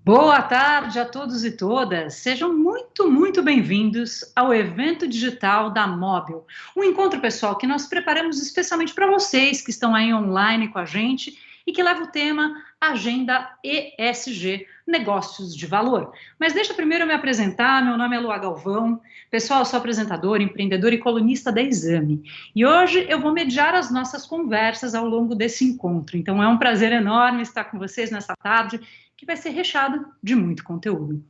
Boa tarde a todos e todas. Sejam muito bem-vindos ao evento digital da Mobil. Um encontro pessoal que nós preparamos especialmente para vocês que estão aí online com a gente e que leva o tema Agenda ESG, Negócios de Valor. Mas deixa primeiro eu me apresentar, meu nome é Lua Galvão. Pessoal, eu sou apresentadora, empreendedora e colunista da Exame. E hoje eu vou mediar as nossas conversas ao longo desse encontro. Então é um prazer enorme estar com vocês nessa tarde, que vai ser recheado de muito conteúdo.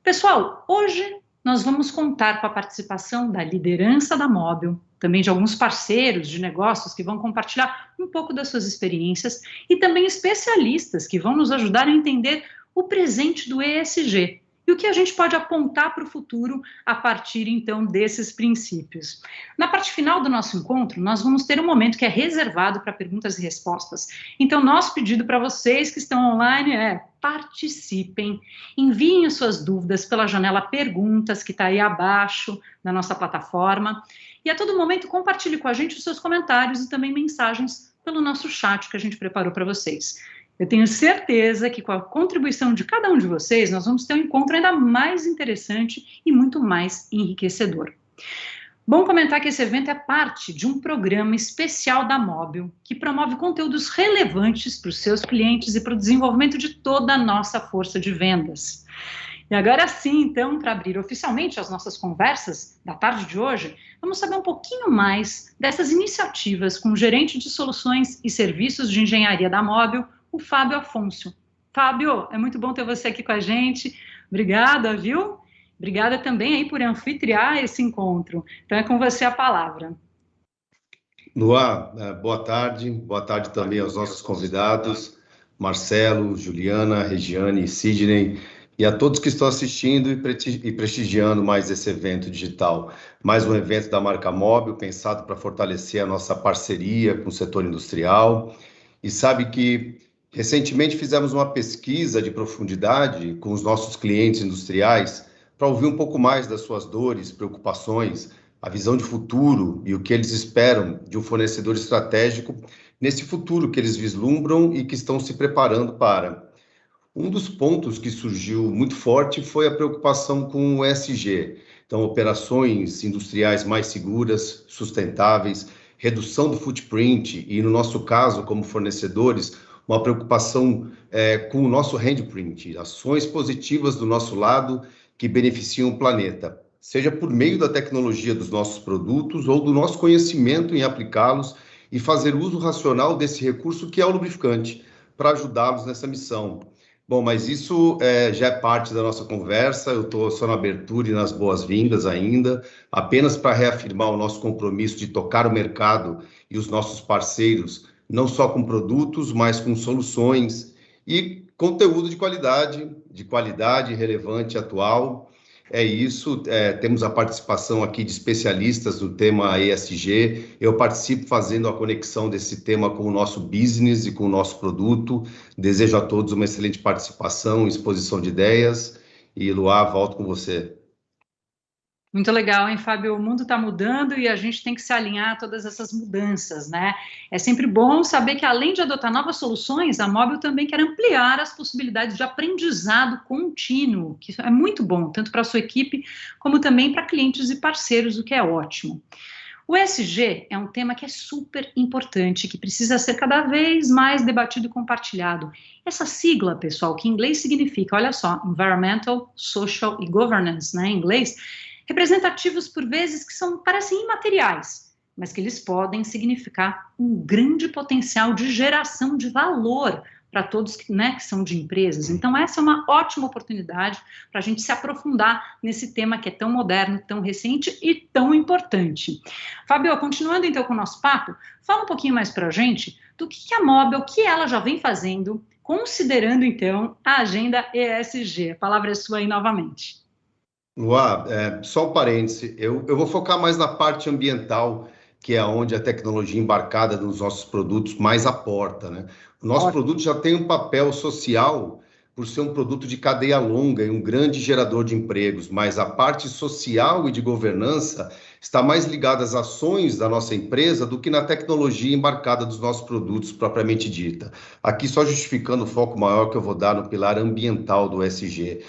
Pessoal, hoje nós vamos contar com a participação da liderança da Mobil, também de alguns parceiros de negócios que vão compartilhar um pouco das suas experiências e também especialistas que vão nos ajudar a entender o presente do ESG e o que a gente pode apontar para o futuro a partir, então, desses princípios. Na parte final do nosso encontro, nós vamos ter um momento que é reservado para perguntas e respostas. Então, nosso pedido para vocês que estão online é: participem, enviem as suas dúvidas pela janela Perguntas, que está aí abaixo na nossa plataforma, e a todo momento compartilhe com a gente os seus comentários e também mensagens pelo nosso chat que a gente preparou para vocês. Eu tenho certeza que com a contribuição de cada um de vocês, nós vamos ter um encontro ainda mais interessante e muito mais enriquecedor. Bom comentar que esse evento é parte de um programa especial da Mobil, que promove conteúdos relevantes para os seus clientes e para o desenvolvimento de toda a nossa força de vendas. E agora sim, então, para abrir oficialmente as nossas conversas da tarde de hoje, vamos saber um pouquinho mais dessas iniciativas com o gerente de soluções e serviços de engenharia da Mobil, o Fábio Afonso. Fábio, é muito bom ter você aqui com a gente. Obrigada, viu? Obrigada também aí por anfitriar esse encontro. Então é com você a palavra. Lua, boa tarde também aos nossos convidados, Marcelo, Juliana, Regiane, Sidney, e a todos que estão assistindo e prestigiando mais esse evento digital. Mais um evento da marca Mobil, pensado para fortalecer a nossa parceria com o setor industrial. E sabe que recentemente fizemos uma pesquisa de profundidade com os nossos clientes industriais para ouvir um pouco mais das suas dores, preocupações, a visão de futuro e o que eles esperam de um fornecedor estratégico nesse futuro que eles vislumbram e que estão se preparando para. Um dos pontos que surgiu muito forte foi a preocupação com o ESG, então operações industriais mais seguras, sustentáveis, redução do footprint e, no nosso caso, como fornecedores, uma preocupação com o nosso handprint, ações positivas do nosso lado que beneficiam o planeta, seja por meio da tecnologia dos nossos produtos ou do nosso conhecimento em aplicá-los e fazer uso racional desse recurso que é o lubrificante, para ajudá-los nessa missão. Bom, mas isso já é parte da nossa conversa, eu estou só na abertura e nas boas-vindas ainda, apenas para reafirmar o nosso compromisso de tocar o mercado e os nossos parceiros, não só com produtos, mas com soluções e conteúdo de qualidade relevante, atual. É isso, temos a participação aqui de especialistas no tema ESG, eu participo fazendo a conexão desse tema com o nosso business e com o nosso produto. Desejo a todos uma excelente participação, exposição de ideias, e Luá, volto com você. Muito legal, hein, Fábio? O mundo está mudando e a gente tem que se alinhar a todas essas mudanças, né? É sempre bom saber que, além de adotar novas soluções, a Mobil também quer ampliar as possibilidades de aprendizado contínuo, que é muito bom, tanto para a sua equipe, como também para clientes e parceiros, o que é ótimo. O ESG é um tema que é super importante, que precisa ser cada vez mais debatido e compartilhado. Essa sigla, pessoal, que em inglês significa, olha só, Environmental, Social e Governance, né, em inglês, representativos por vezes que parecem imateriais, mas que eles podem significar um grande potencial de geração de valor para todos que são de empresas. Então, essa é uma ótima oportunidade para a gente se aprofundar nesse tema que é tão moderno, tão recente e tão importante. Fábio, continuando então com o nosso papo, fala um pouquinho mais para a gente do que a Mobil, o que ela já vem fazendo, considerando então a agenda ESG. A palavra é sua aí novamente. Luá, só um parêntese, eu vou focar mais na parte ambiental, que é onde a tecnologia embarcada nos nossos produtos mais aporta, né? O nosso produto já tem um papel social, por ser um produto de cadeia longa e um grande gerador de empregos, mas a parte social e de governança está mais ligada às ações da nossa empresa do que na tecnologia embarcada dos nossos produtos propriamente dita. Aqui só justificando o foco maior que eu vou dar no pilar ambiental do ESG.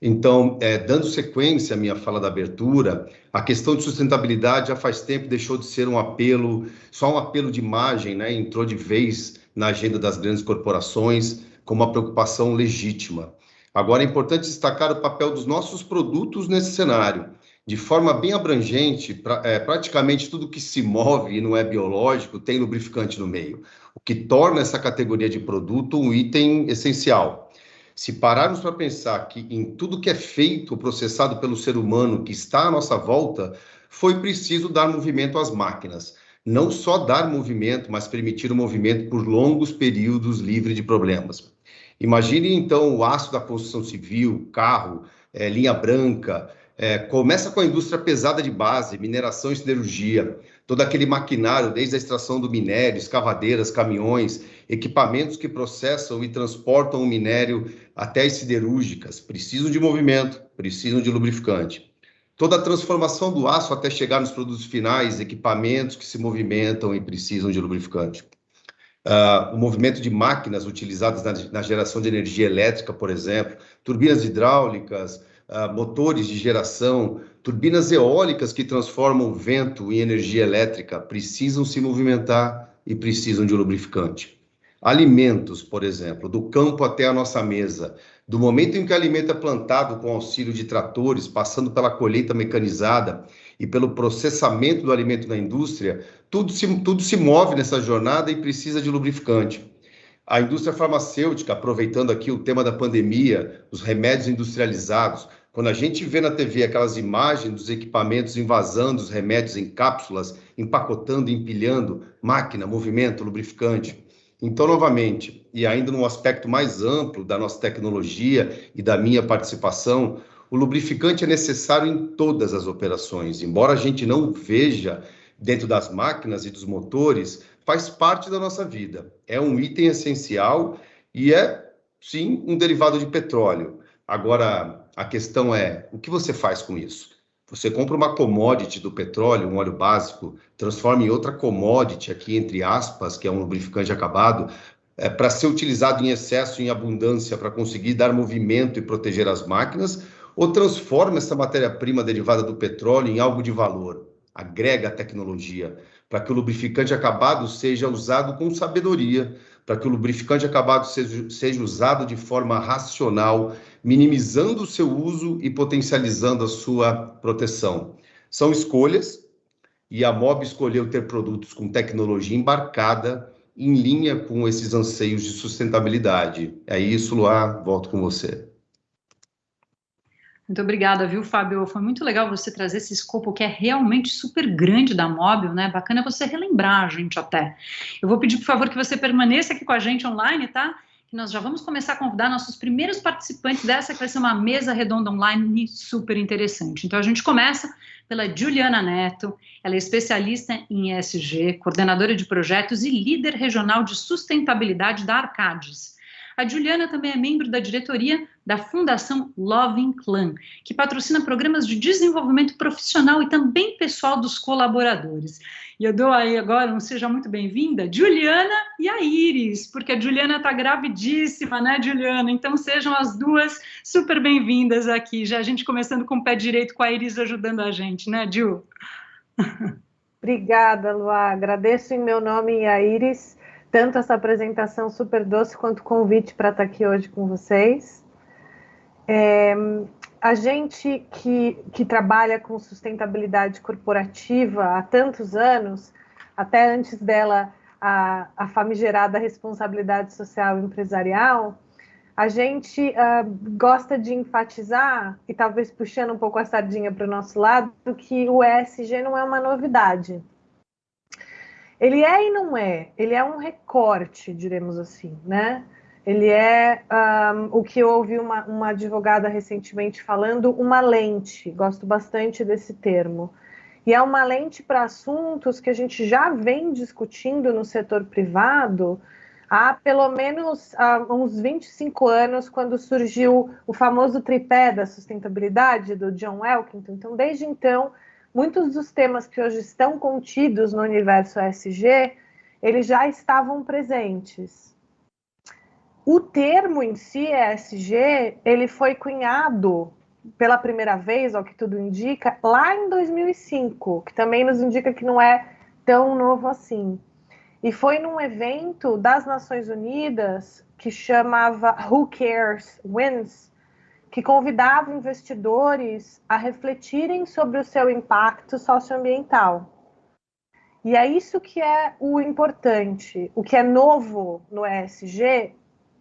Então, dando sequência à minha fala da abertura, a questão de sustentabilidade já faz tempo deixou de ser um apelo, só um apelo de imagem, né? Entrou de vez na agenda das grandes corporações como uma preocupação legítima. Agora, é importante destacar o papel dos nossos produtos nesse cenário. De forma bem abrangente, praticamente tudo que se move e não é biológico tem lubrificante no meio, o que torna essa categoria de produto um item essencial. Se pararmos para pensar que em tudo que é feito ou processado pelo ser humano que está à nossa volta, foi preciso dar movimento às máquinas. Não só dar movimento, mas permitir o movimento por longos períodos livre de problemas. Imagine, então, o aço da construção civil, carro, linha branca, começa com a indústria pesada de base, mineração e siderurgia, todo aquele maquinário, desde a extração do minério, escavadeiras, caminhões, equipamentos que processam e transportam o minério até as siderúrgicas, precisam de movimento, precisam de lubrificante. Toda a transformação do aço até chegar nos produtos finais, equipamentos que se movimentam e precisam de lubrificante. O movimento de máquinas utilizadas na geração de energia elétrica, por exemplo, turbinas hidráulicas, motores de geração, turbinas eólicas que transformam o vento em energia elétrica, precisam se movimentar e precisam de lubrificante. Alimentos, por exemplo, do campo até a nossa mesa, do momento em que o alimento é plantado com auxílio de tratores, passando pela colheita mecanizada e pelo processamento do alimento na indústria, tudo se move nessa jornada e precisa de lubrificante. A indústria farmacêutica, aproveitando aqui o tema da pandemia, os remédios industrializados, quando a gente vê na TV aquelas imagens dos equipamentos invasando os remédios em cápsulas, empacotando, empilhando, máquina, movimento, lubrificante. Então, novamente, e ainda num aspecto mais amplo da nossa tecnologia e da minha participação, o lubrificante é necessário em todas as operações. Embora a gente não veja dentro das máquinas e dos motores, faz parte da nossa vida. É um item essencial e é, sim, um derivado de petróleo. Agora, a questão é, o que você faz com isso? Você compra uma commodity do petróleo, um óleo básico, transforma em outra commodity, aqui entre aspas, que é um lubrificante acabado, para ser utilizado em excesso, em abundância, para conseguir dar movimento e proteger as máquinas, ou transforma essa matéria-prima derivada do petróleo em algo de valor, agrega a tecnologia, para que o lubrificante acabado seja usado com sabedoria, para que o lubrificante acabado seja usado de forma racional, minimizando o seu uso e potencializando a sua proteção. São escolhas, e a MOB escolheu ter produtos com tecnologia embarcada, em linha com esses anseios de sustentabilidade. É isso, Luá, volto com você. Muito obrigada, viu, Fábio? Foi muito legal você trazer esse escopo que é realmente super grande da Mobil, né? Bacana você relembrar a gente até. Eu vou pedir, por favor, que você permaneça aqui com a gente online, tá? Que nós já vamos começar a convidar nossos primeiros participantes dessa, que vai ser uma mesa redonda online super interessante. Então, a gente começa pela Juliana Neto, ela é especialista em ESG, coordenadora de projetos e líder regional de sustentabilidade da Arcadis. A Juliana também é membro da diretoria da Fundação Loving Clan, que patrocina programas de desenvolvimento profissional e também pessoal dos colaboradores. E eu dou aí agora um seja muito bem-vinda, Juliana e a Iris, porque a Juliana está gravidíssima, né, Juliana? Então sejam as duas super bem-vindas aqui, já a gente começando com o pé direito, com a Iris ajudando a gente, né, Ju? Obrigada, Luá. Agradeço em meu nome a Iris, tanto essa apresentação super doce quanto o convite para estar aqui hoje com vocês. A gente que trabalha com sustentabilidade corporativa há tantos anos, até antes dela a famigerada responsabilidade social empresarial, a gente gosta de enfatizar, e talvez puxando um pouco a sardinha para o nosso lado, que o ESG não é uma novidade. Ele é e não é, ele é um recorte, diremos assim, né? Ele é o que eu ouvi uma advogada recentemente falando, uma lente, gosto bastante desse termo. E é uma lente para assuntos que a gente já vem discutindo no setor privado há pelo menos uns 25 anos, quando surgiu o famoso tripé da sustentabilidade do John Elkington. Então, desde então, muitos dos temas que hoje estão contidos no universo ESG, eles já estavam presentes. O termo em si, ESG, ele foi cunhado pela primeira vez, ao que tudo indica, lá em 2005, que também nos indica que não é tão novo assim. E foi num evento das Nações Unidas que chamava Who Cares Wins, que convidava investidores a refletirem sobre o seu impacto socioambiental. E é isso que é o importante. O que é novo no ESG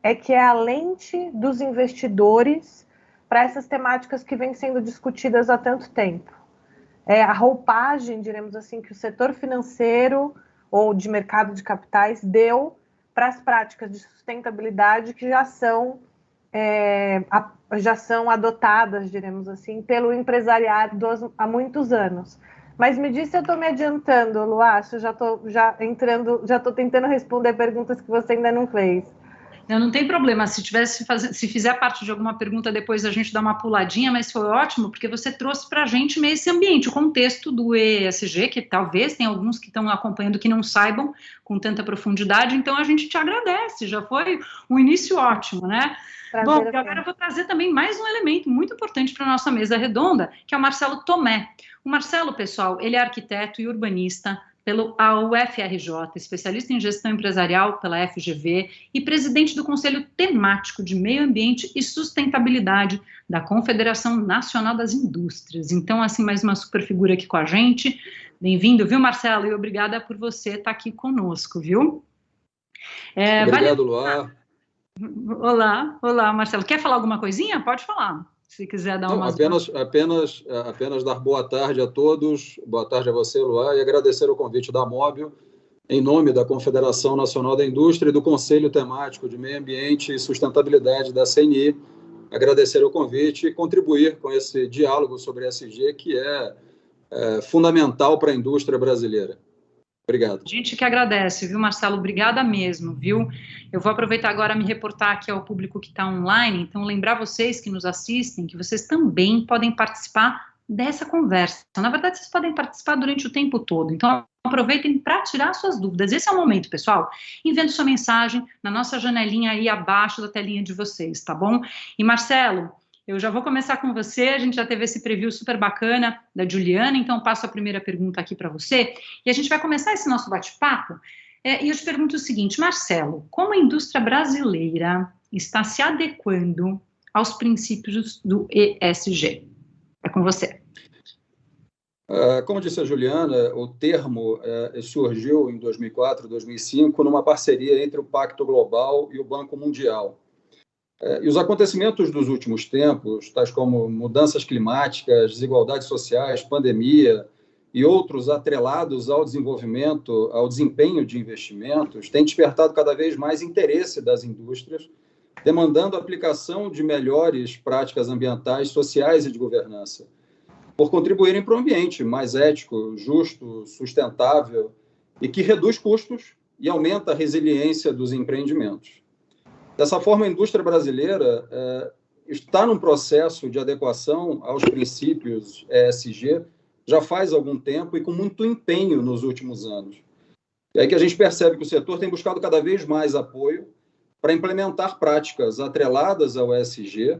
é que é a lente dos investidores para essas temáticas que vêm sendo discutidas há tanto tempo. É a roupagem, diremos assim, que o setor financeiro ou de mercado de capitais deu para as práticas de sustentabilidade que já são adotadas, diremos assim, pelo empresariado há muitos anos. Mas me diz se eu estou me adiantando, Luácio, já estou tentando responder perguntas que você ainda não fez. Não tem problema, se fizer parte de alguma pergunta depois a gente dá uma puladinha, mas foi ótimo porque você trouxe para a gente meio esse ambiente, o contexto do ESG, que talvez tem alguns que estão acompanhando que não saibam com tanta profundidade, então a gente te agradece, já foi um início ótimo, né? Bom, agora eu vou trazer também mais um elemento muito importante para a nossa mesa redonda, que é o Marcelo Tomé. O Marcelo, pessoal, ele é arquiteto e urbanista pelo UFRJ, especialista em gestão empresarial pela FGV e presidente do Conselho Temático de Meio Ambiente e Sustentabilidade da Confederação Nacional das Indústrias. Então, assim, mais uma super figura aqui com a gente. Bem-vindo, viu, Marcelo? E obrigada por você estar aqui conosco, viu? Obrigado, Luá. Olá, Marcelo. Quer falar alguma coisinha? Pode falar. Se quiser dar uma... Apenas dar boa tarde a todos, boa tarde a você, Luá, e agradecer o convite da Mobil, em nome da Confederação Nacional da Indústria e do Conselho Temático de Meio Ambiente e Sustentabilidade da CNI, agradecer o convite e contribuir com esse diálogo sobre ESG, que é fundamental para a indústria brasileira. Obrigado. A gente que agradece, viu, Marcelo? Obrigada mesmo, viu? Eu vou aproveitar agora a me reportar aqui ao público que está online, então lembrar vocês que nos assistem que vocês também podem participar dessa conversa. Na verdade, vocês podem participar durante o tempo todo, então aproveitem para tirar suas dúvidas. Esse é o momento, pessoal. Enviando sua mensagem na nossa janelinha aí abaixo da telinha de vocês, tá bom? E Marcelo, eu já vou começar com você, a gente já teve esse preview super bacana da Juliana, então passo a primeira pergunta aqui para você, e a gente vai começar esse nosso bate-papo, e eu te pergunto o seguinte, Marcelo, como a indústria brasileira está se adequando aos princípios do ESG? É com você. Como disse a Juliana, o termo surgiu em 2004, 2005, numa parceria entre o Pacto Global e o Banco Mundial. E os acontecimentos dos últimos tempos, tais como mudanças climáticas, desigualdades sociais, pandemia e outros atrelados ao desenvolvimento, ao desempenho de investimentos, têm despertado cada vez mais interesse das indústrias, demandando a aplicação de melhores práticas ambientais, sociais e de governança, por contribuírem para um ambiente mais ético, justo, sustentável e que reduz custos e aumenta a resiliência dos empreendimentos. Dessa forma, a indústria brasileira está num processo de adequação aos princípios ESG já faz algum tempo e com muito empenho nos últimos anos. É aí que a gente percebe que o setor tem buscado cada vez mais apoio para implementar práticas atreladas ao ESG,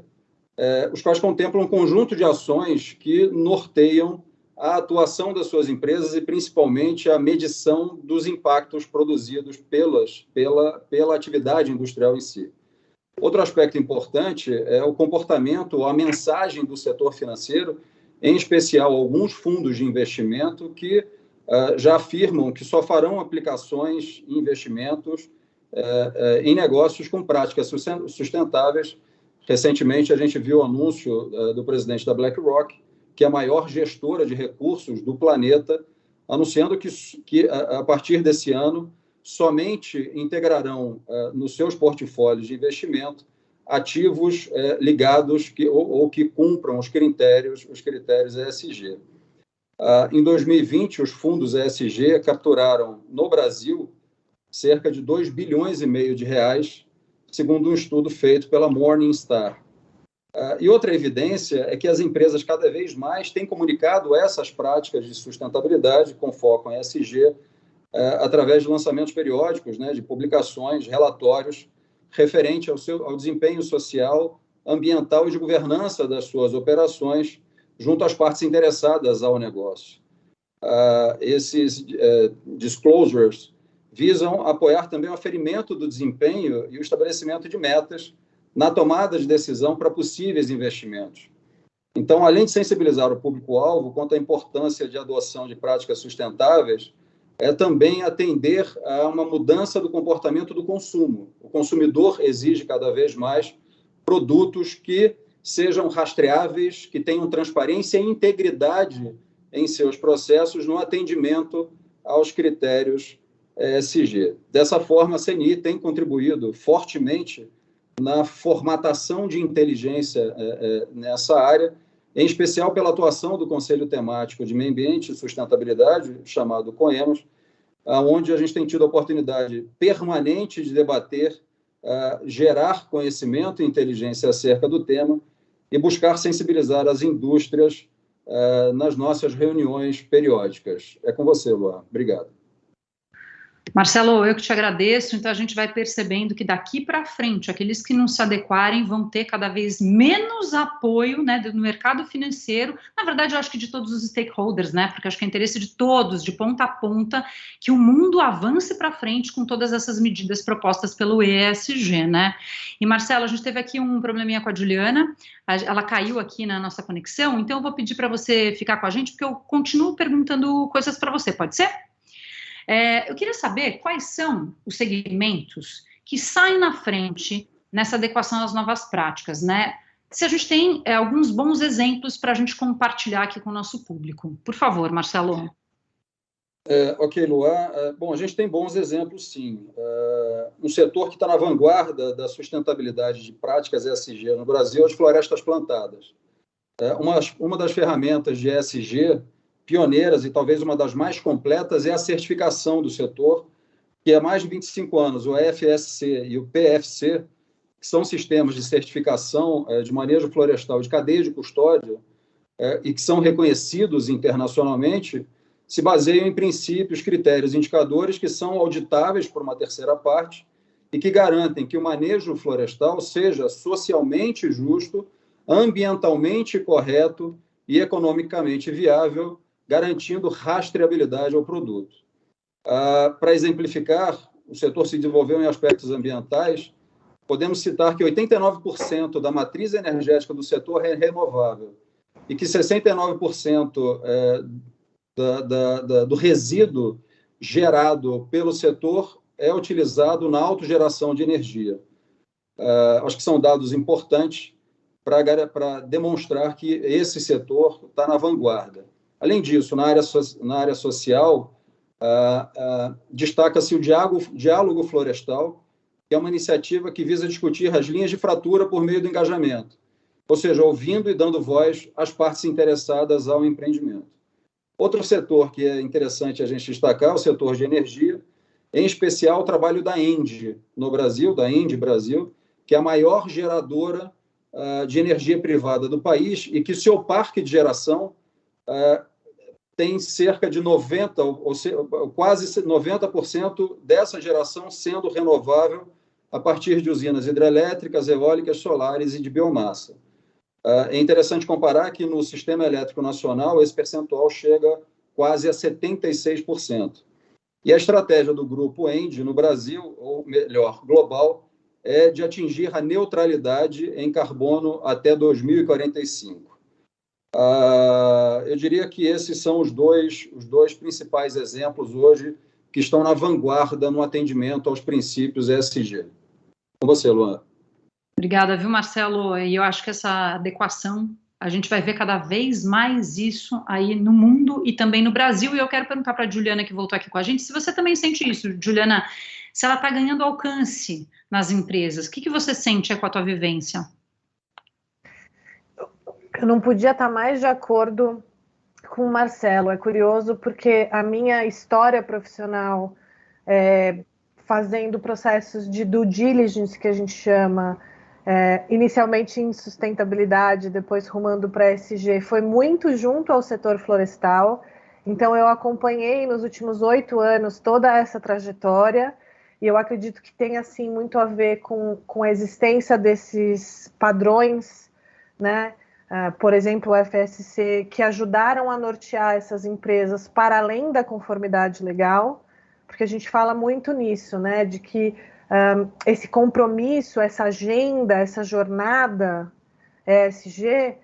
os quais contemplam um conjunto de ações que norteiam a atuação das suas empresas e, principalmente, a medição dos impactos produzidos pela atividade industrial em si. Outro aspecto importante é o comportamento, a mensagem do setor financeiro, em especial alguns fundos de investimento que já afirmam que só farão aplicações e investimentos em negócios com práticas sustentáveis. Recentemente, a gente viu o anúncio do presidente da BlackRock, que é a maior gestora de recursos do planeta, anunciando que a partir desse ano, somente integrarão nos seus portfólios de investimento ativos ligados ou que cumpram os critérios ESG. Em 2020, os fundos ESG capturaram, no Brasil, cerca de 2,5 bilhões de reais, segundo um estudo feito pela Morningstar. E outra evidência é que as empresas cada vez mais têm comunicado essas práticas de sustentabilidade com foco em ESG através de lançamentos periódicos, né, de publicações, relatórios referente ao desempenho social, ambiental e de governança das suas operações junto às partes interessadas ao negócio. Esses disclosures visam apoiar também o aferimento do desempenho e o estabelecimento de metas na tomada de decisão para possíveis investimentos. Então, além de sensibilizar o público-alvo quanto à importância de adoção de práticas sustentáveis, é também atender a uma mudança do comportamento do consumo. O consumidor exige cada vez mais produtos que sejam rastreáveis, que tenham transparência e integridade em seus processos no atendimento aos critérios ESG. Dessa forma, a CNI tem contribuído fortemente na formatação de inteligência nessa área, em especial pela atuação do Conselho Temático de Meio Ambiente e Sustentabilidade, chamado COEMAS, onde a gente tem tido a oportunidade permanente de debater, gerar conhecimento e inteligência acerca do tema e buscar sensibilizar as indústrias nas nossas reuniões periódicas. É com você, Luan. Obrigado. Marcelo, eu que te agradeço. Então, a gente vai percebendo que daqui para frente, aqueles que não se adequarem vão ter cada vez menos apoio, né, no mercado financeiro. Na verdade, eu acho que de todos os stakeholders, né, porque acho que é interesse de todos, de ponta a ponta, que o mundo avance para frente com todas essas medidas propostas pelo ESG, né? E, Marcelo, a gente teve aqui um probleminha com a Juliana, ela caiu aqui na nossa conexão, então eu vou pedir para você ficar com a gente, porque eu continuo perguntando coisas para você, pode ser? Eu queria saber quais são os segmentos que saem na frente nessa adequação às novas práticas, né? Se a gente tem alguns bons exemplos para a gente compartilhar aqui com o nosso público. Por favor, Marcelo. Ok, Luan. Bom, a gente tem bons exemplos, sim. Um setor que está na vanguarda da sustentabilidade de práticas ESG no Brasil é as florestas plantadas. Uma das ferramentas de ESG pioneiras e talvez uma das mais completas é a certificação do setor, que há mais de 25 anos, o FSC e o PFC, que são sistemas de certificação de manejo florestal de cadeia de custódia e que são reconhecidos internacionalmente, se baseiam em princípios, critérios e indicadores que são auditáveis por uma terceira parte e que garantem que o manejo florestal seja socialmente justo, ambientalmente correto e economicamente viável, garantindo rastreabilidade ao produto. Para exemplificar, o setor se desenvolveu em aspectos ambientais, podemos citar que 89% da matriz energética do setor é renovável e que 69% do resíduo gerado pelo setor é utilizado na autogeração de energia. Acho que são dados importantes para demonstrar que esse setor está na vanguarda. Além disso, na área social, destaca-se o Diálogo Florestal, que é uma iniciativa que visa discutir as linhas de fratura por meio do engajamento, ou seja, ouvindo e dando voz às partes interessadas ao empreendimento. Outro setor que é interessante a gente destacar é o setor de energia, em especial o trabalho da ENGIE no Brasil, da ENGIE Brasil, que é a maior geradora de energia privada do país e que seu parque de geração tem cerca de 90%, ou quase 90% dessa geração sendo renovável a partir de usinas hidrelétricas, eólicas, solares e de biomassa. É interessante comparar que no sistema elétrico nacional esse percentual chega quase a 76%. E a estratégia do grupo ENGIE no Brasil, ou melhor, global, é de atingir a neutralidade em carbono até 2045. Eu diria que esses são os dois principais exemplos hoje que estão na vanguarda no atendimento aos princípios ESG. Com você, Luana. Obrigada, viu, Marcelo? E eu acho que essa adequação, a gente vai ver cada vez mais isso aí no mundo e também no Brasil. E eu quero perguntar para a Juliana, que voltou aqui com a gente, se você também sente isso, Juliana, se ela está ganhando alcance nas empresas. O que você sente com a tua vivência? Eu não podia estar mais de acordo com o Marcelo. É curioso porque a minha história profissional fazendo processos de due diligence, que a gente chama, inicialmente em sustentabilidade, depois rumando para ESG, foi muito junto ao setor florestal. Então, eu acompanhei nos últimos 8 anos toda essa trajetória, e eu acredito que tem, assim, muito a ver com a existência desses padrões, né? Por exemplo, o FSC, que ajudaram a nortear essas empresas para além da conformidade legal, porque a gente fala muito nisso, né? De que esse compromisso, essa agenda, essa jornada ESG,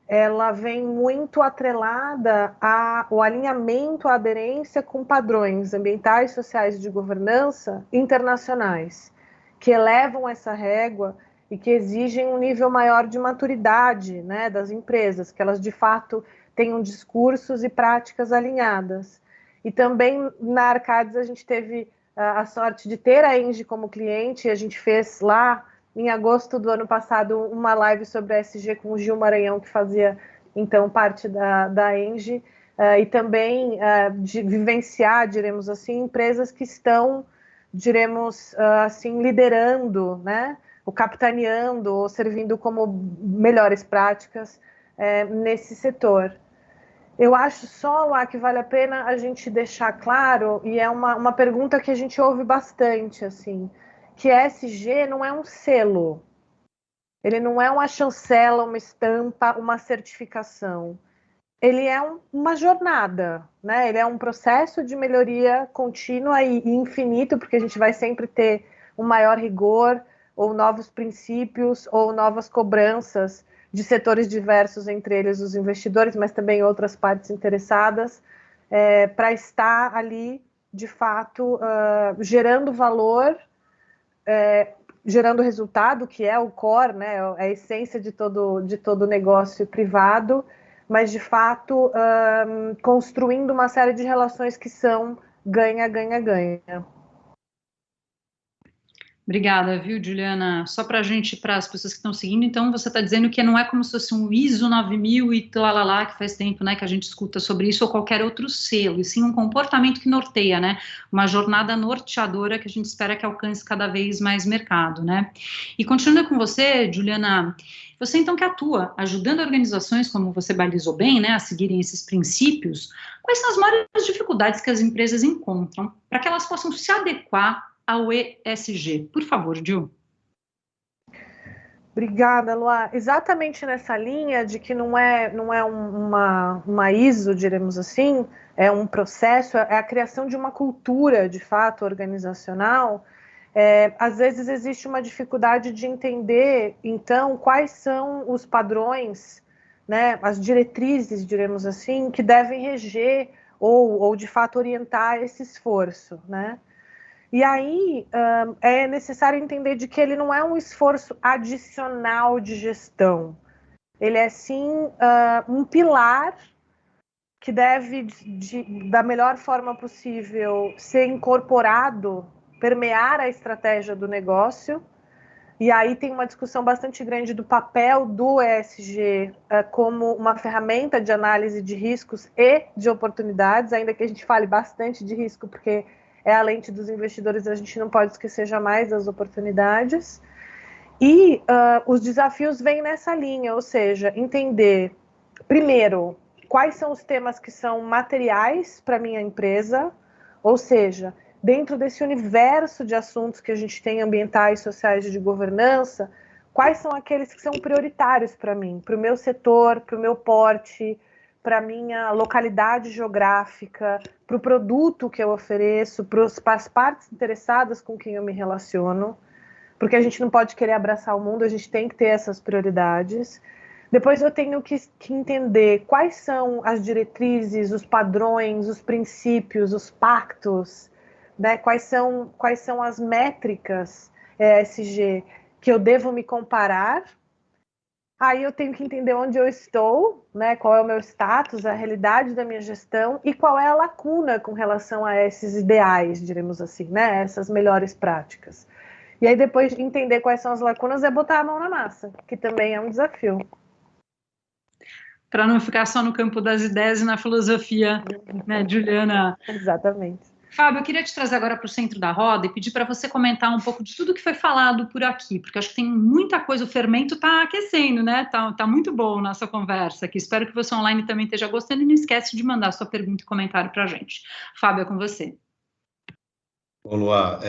ela vem muito atrelada ao alinhamento, à aderência com padrões ambientais, sociais e de governança internacionais, que elevam essa régua e que exigem um nível maior de maturidade, né, das empresas, que elas de fato tenham discursos e práticas alinhadas. E também na Arcadis a gente teve a sorte de ter a Engie como cliente, e a gente fez lá em agosto do ano passado uma live sobre a ESG com o Gil Maranhão, que fazia então parte da Engie, e também de vivenciar, diremos assim, empresas que estão, diremos assim, liderando, né, ou capitaneando, ou servindo como melhores práticas nesse setor. Eu acho só, Luá, que vale a pena a gente deixar claro, e é uma pergunta que a gente ouve bastante, assim, que ESG não é um selo, ele não é uma chancela, uma estampa, uma certificação. Ele é uma jornada, né? Ele é um processo de melhoria contínua e infinito, porque a gente vai sempre ter um maior rigor, ou novos princípios, ou novas cobranças de setores diversos, entre eles os investidores, mas também outras partes interessadas, para estar ali, de fato, gerando valor, gerando resultado, que é o core, né, a essência de todo negócio privado, mas, de fato, construindo uma série de relações que são ganha, ganha, ganha. Obrigada, viu, Juliana? Só para as pessoas que estão seguindo, então você está dizendo que não é como se fosse um ISO 9000 e lá, que faz tempo, né, que a gente escuta sobre isso, ou qualquer outro selo, e sim um comportamento que norteia, né, uma jornada norteadora que a gente espera que alcance cada vez mais mercado, né? E continuando com você, Juliana, você então que atua ajudando organizações, como você balizou bem, né, a seguirem esses princípios, quais são as maiores dificuldades que as empresas encontram para que elas possam se adequar ao ESG? Por favor, Gil. Obrigada, Luá. Exatamente nessa linha de que não é uma ISO, diremos assim, é um processo, é a criação de uma cultura, de fato, organizacional. Às vezes existe uma dificuldade de entender, então, quais são os padrões, né, as diretrizes, diremos assim, que devem reger ou de fato, orientar esse esforço, né? E aí é necessário entender de que ele não é um esforço adicional de gestão. Ele é, sim, um pilar que deve, da melhor forma possível, ser incorporado, permear a estratégia do negócio. E aí tem uma discussão bastante grande do papel do ESG como uma ferramenta de análise de riscos e de oportunidades, ainda que a gente fale bastante de risco, porque é a lente dos investidores, a gente não pode esquecer jamais das oportunidades. E os desafios vêm nessa linha, ou seja, entender, primeiro, quais são os temas que são materiais para a minha empresa, ou seja, dentro desse universo de assuntos que a gente tem, ambientais, sociais e de governança, quais são aqueles que são prioritários para mim, para o meu setor, para o meu porte, para a minha localidade geográfica, para o produto que eu ofereço, para as partes interessadas com quem eu me relaciono, porque a gente não pode querer abraçar o mundo, a gente tem que ter essas prioridades. Depois eu tenho que entender quais são as diretrizes, os padrões, os princípios, os pactos, né? Quais são as métricas ESG que eu devo me comparar. Aí eu tenho que entender onde eu estou, né? Qual é o meu status, a realidade da minha gestão e qual é a lacuna com relação a esses ideais, diremos assim, né? Essas melhores práticas. E aí depois de entender quais são as lacunas é botar a mão na massa, que também é um desafio. Para não ficar só no campo das ideias e na filosofia, né, Juliana? Exatamente. Fábio, eu queria te trazer agora para o centro da roda e pedir para você comentar um pouco de tudo que foi falado por aqui, porque acho que tem muita coisa, o fermento está aquecendo, né? Tá muito bom nossa conversa aqui. Espero que você online também esteja gostando e não esquece de mandar sua pergunta e comentário para a gente. Fábio, é com você. Bom, Luá,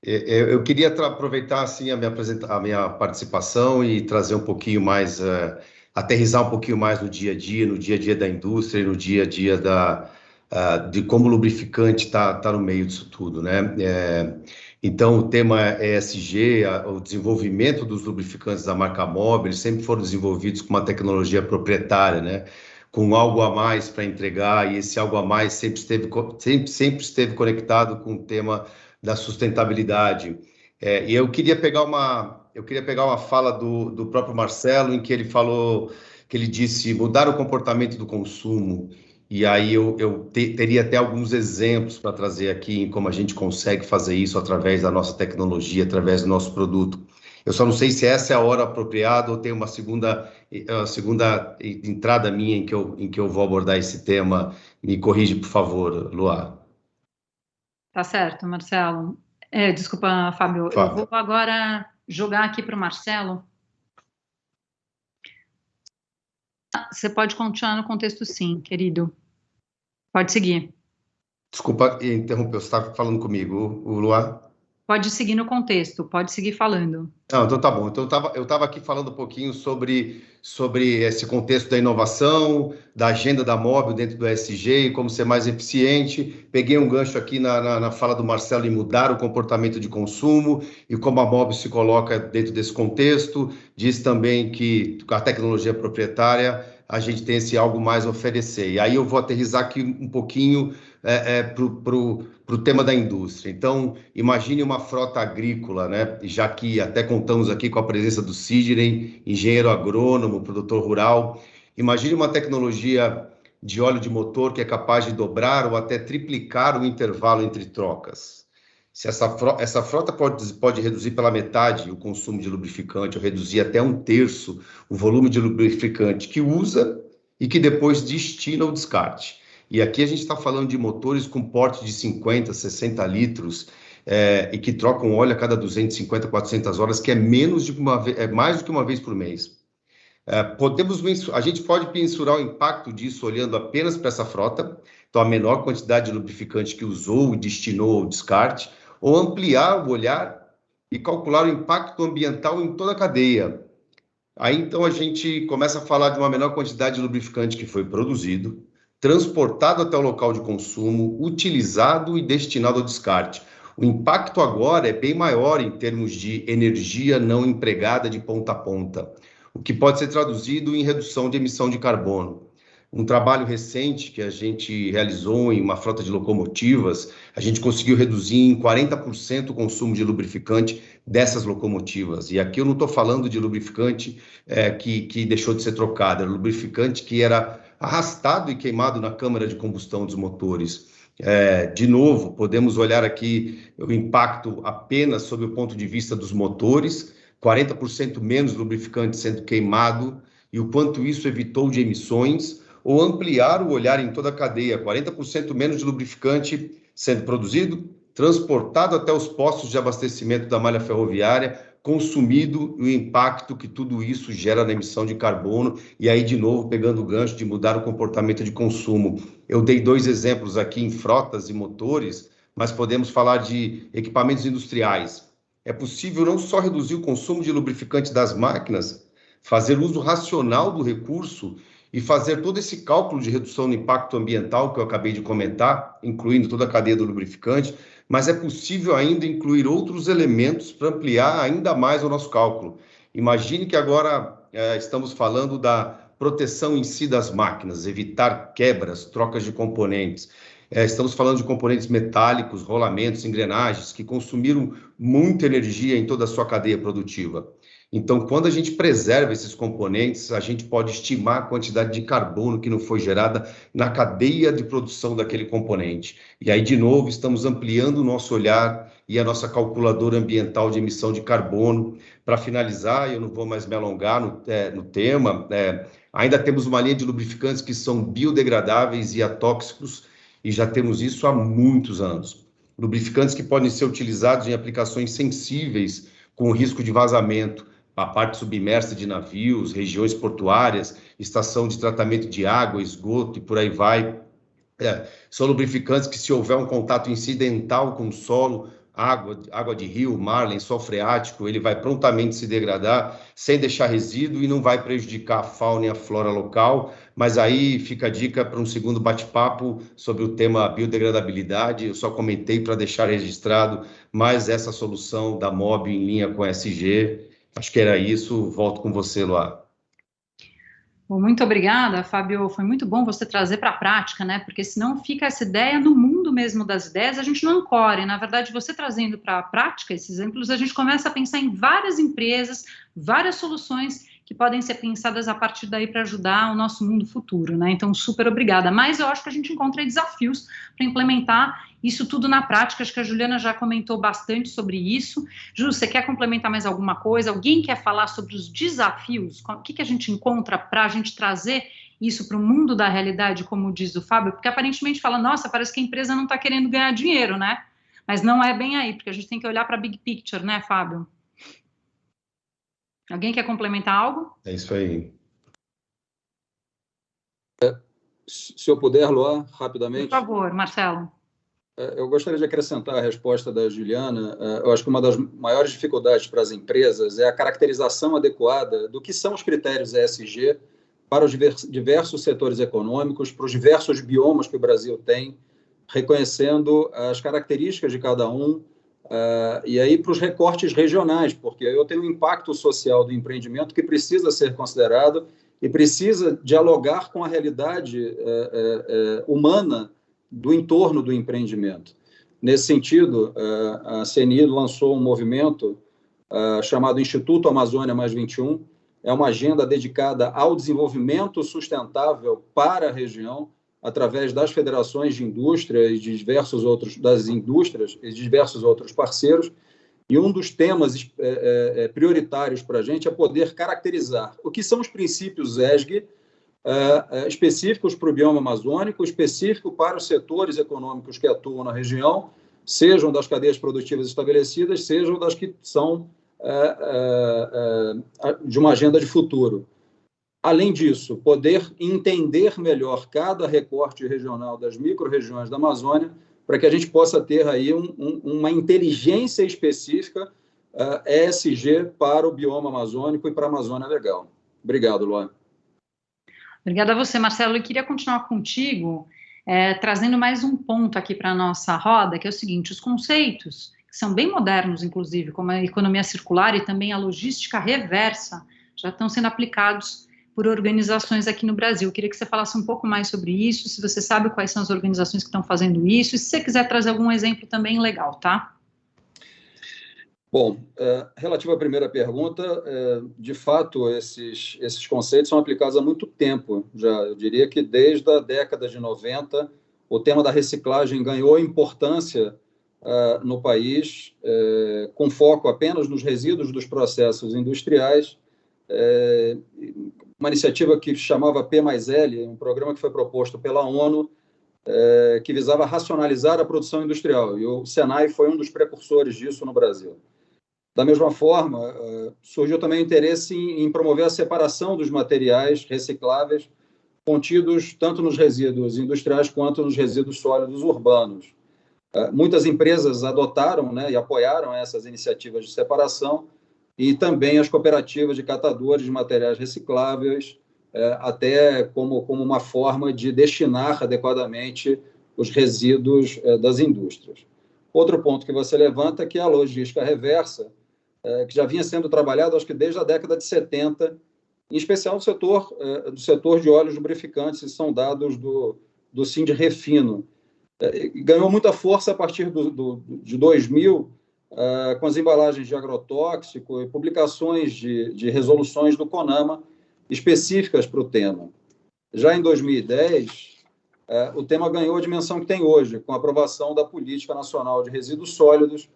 eu queria aproveitar assim, a minha participação e trazer um pouquinho mais, aterrissar um pouquinho mais no dia a dia da indústria e no dia a dia de como o lubrificante está no meio disso tudo, né? Então, o tema ESG, o desenvolvimento dos lubrificantes da marca Mobil, eles sempre foram desenvolvidos com uma tecnologia proprietária, né? Com algo a mais para entregar, e esse algo a mais sempre esteve conectado com o tema da sustentabilidade. E eu queria pegar uma fala do próprio Marcelo, em que ele falou, que ele disse mudar o comportamento do consumo. E aí eu teria até alguns exemplos para trazer aqui em como a gente consegue fazer isso através da nossa tecnologia, através do nosso produto. Eu só não sei se essa é a hora apropriada ou tem uma segunda entrada minha em que eu vou abordar esse tema. Me corrige, por favor, Luá. Tá certo, Marcelo. Desculpa, Fábio. Eu vou agora jogar aqui para o Marcelo. Você pode continuar no contexto, sim, querido. Pode seguir. Desculpa interromper, você estava falando comigo, o Luá? Pode seguir no contexto, pode seguir falando. Não, então tá bom. Então eu estava aqui falando um pouquinho sobre esse contexto da inovação, da agenda da Mobil dentro do ESG e como ser mais eficiente. Peguei um gancho aqui na fala do Marcelo em mudar o comportamento de consumo e como a Mobil se coloca dentro desse contexto. Diz também que com a tecnologia proprietária a gente tem esse algo mais a oferecer. E aí eu vou aterrissar aqui um pouquinho para o tema da indústria. Então, imagine uma frota agrícola, né? Já que até contamos aqui com a presença do Sidney, engenheiro agrônomo, produtor rural. Imagine uma tecnologia de óleo de motor que é capaz de dobrar ou até triplicar o intervalo entre trocas. Se essa frota pode reduzir pela metade o consumo de lubrificante, ou reduzir até 1/3 o volume de lubrificante que usa e que depois destina ao descarte. E aqui a gente está falando de motores com porte de 50, 60 litros e que trocam óleo a cada 250, 400 horas, que é mais do que uma vez por mês. A gente pode mensurar o impacto disso olhando apenas para essa frota, então a menor quantidade de lubrificante que usou e destinou ao descarte, ou ampliar o olhar e calcular o impacto ambiental em toda a cadeia. Aí então a gente começa a falar de uma menor quantidade de lubrificante que foi produzido, transportado até o local de consumo, utilizado e destinado ao descarte. O impacto agora é bem maior em termos de energia não empregada de ponta a ponta, o que pode ser traduzido em redução de emissão de carbono. Um trabalho recente que a gente realizou em uma frota de locomotivas, a gente conseguiu reduzir em 40% o consumo de lubrificante dessas locomotivas. E aqui eu não estou falando de lubrificante que deixou de ser trocado, era lubrificante que era arrastado e queimado na câmara de combustão dos motores. De novo, podemos olhar aqui o impacto apenas sob o ponto de vista dos motores, 40% menos lubrificante sendo queimado e o quanto isso evitou de emissões, ou ampliar o olhar em toda a cadeia, 40% menos de lubrificante sendo produzido, transportado até os postos de abastecimento da malha ferroviária, consumido e o impacto que tudo isso gera na emissão de carbono, e aí, de novo, pegando o gancho de mudar o comportamento de consumo. Eu dei 2 exemplos aqui em frotas e motores, mas podemos falar de equipamentos industriais. É possível não só reduzir o consumo de lubrificante das máquinas, fazer uso racional do recurso e fazer todo esse cálculo de redução do impacto ambiental que eu acabei de comentar, incluindo toda a cadeia do lubrificante, mas é possível ainda incluir outros elementos para ampliar ainda mais o nosso cálculo. Imagine que agora estamos falando da proteção em si das máquinas, evitar quebras, trocas de componentes. Estamos falando de componentes metálicos, rolamentos, engrenagens, que consumiram muita energia em toda a sua cadeia produtiva. Então, quando a gente preserva esses componentes, a gente pode estimar a quantidade de carbono que não foi gerada na cadeia de produção daquele componente. E aí, de novo, estamos ampliando o nosso olhar e a nossa calculadora ambiental de emissão de carbono. Para finalizar, eu não vou mais me alongar no tema, ainda temos uma linha de lubrificantes que são biodegradáveis e atóxicos, e já temos isso há muitos anos. Lubrificantes que podem ser utilizados em aplicações sensíveis com risco de vazamento, a parte submersa de navios, regiões portuárias, estação de tratamento de água, esgoto e por aí vai. São lubrificantes que, se houver um contato incidental com o solo, água de rio, mar, lençol freático, ele vai prontamente se degradar sem deixar resíduo e não vai prejudicar a fauna e a flora local. Mas aí fica a dica para um segundo bate-papo sobre o tema biodegradabilidade. Eu só comentei para deixar registrado mais essa solução da MOB em linha com a SG. Acho que era isso. Volto com você, Luá. Bom, muito obrigada, Fábio. Foi muito bom você trazer para a prática, né? Porque senão fica essa ideia no mundo mesmo das ideias, a gente não ancore. Na verdade, você trazendo para a prática esses exemplos, a gente começa a pensar em várias empresas, várias soluções que podem ser pensadas a partir daí para ajudar o nosso mundo futuro, né? Então, super obrigada. Mas eu acho que a gente encontra desafios para implementar isso tudo na prática. Acho que a Juliana já comentou bastante sobre isso. Ju, você quer complementar mais alguma coisa? Alguém quer falar sobre os desafios? O que a gente encontra para a gente trazer isso para o mundo da realidade, como diz o Fábio? Porque aparentemente fala, nossa, parece que a empresa não está querendo ganhar dinheiro, né? Mas não é bem aí, porque a gente tem que olhar para a big picture, né, Fábio? Alguém quer complementar algo? É isso aí. Se eu puder, Luá, rapidamente. Por favor, Marcelo. Eu gostaria de acrescentar a resposta da Juliana. Eu acho que uma das maiores dificuldades para as empresas é a caracterização adequada do que são os critérios ESG para os diversos setores econômicos, para os diversos biomas que o Brasil tem, reconhecendo as características de cada um, e aí para os recortes regionais, porque eu tenho um impacto social do empreendimento que precisa ser considerado e precisa dialogar com a realidade humana do entorno do empreendimento. Nesse sentido, a CNI lançou um movimento chamado Instituto Amazônia Mais 21, é uma agenda dedicada ao desenvolvimento sustentável para a região, através das federações de indústria e de das indústrias e de diversos outros parceiros. E um dos temas prioritários para a gente é poder caracterizar o que são os princípios ESG específicos para o bioma amazônico, específico para os setores econômicos que atuam na região, sejam das cadeias produtivas estabelecidas, sejam das que são de uma agenda de futuro. Além disso, poder entender melhor cada recorte regional das micro-regiões da Amazônia, para que a gente possa ter aí uma inteligência específica ESG para o bioma amazônico e para a Amazônia Legal. Obrigado, Luan. Obrigada a você, Marcelo. Eu queria continuar contigo, trazendo mais um ponto aqui para a nossa roda, que é o seguinte: os conceitos, que são bem modernos, inclusive, como a economia circular e também a logística reversa, já estão sendo aplicados por organizações aqui no Brasil. Eu queria que você falasse um pouco mais sobre isso, se você sabe quais são as organizações que estão fazendo isso, e se você quiser trazer algum exemplo também, legal, tá? Bom, relativo à primeira pergunta, de fato, esses conceitos são aplicados há muito tempo, já. Eu diria que desde a década de 90, o tema da reciclagem ganhou importância no país, com foco apenas nos resíduos dos processos industriais, uma iniciativa que chamava P mais L, um programa que foi proposto pela ONU, que visava racionalizar a produção industrial, e o Senai foi um dos precursores disso no Brasil. Da mesma forma, surgiu também o interesse em promover a separação dos materiais recicláveis contidos tanto nos resíduos industriais quanto nos resíduos sólidos urbanos. Muitas empresas adotaram, né, e apoiaram essas iniciativas de separação, e também as cooperativas de catadores de materiais recicláveis, até como uma forma de destinar adequadamente os resíduos das indústrias. Outro ponto que você levanta é que a logística reversa, que já vinha sendo trabalhado, acho que desde a década de 70, em especial do setor de óleos lubrificantes, e são dados do Sinde-Refino. Ganhou muita força a partir de 2000, com as embalagens de agrotóxico e publicações de resoluções do CONAMA específicas para o tema. Já em 2010, o tema ganhou a dimensão que tem hoje, com a aprovação da Política Nacional de Resíduos Sólidos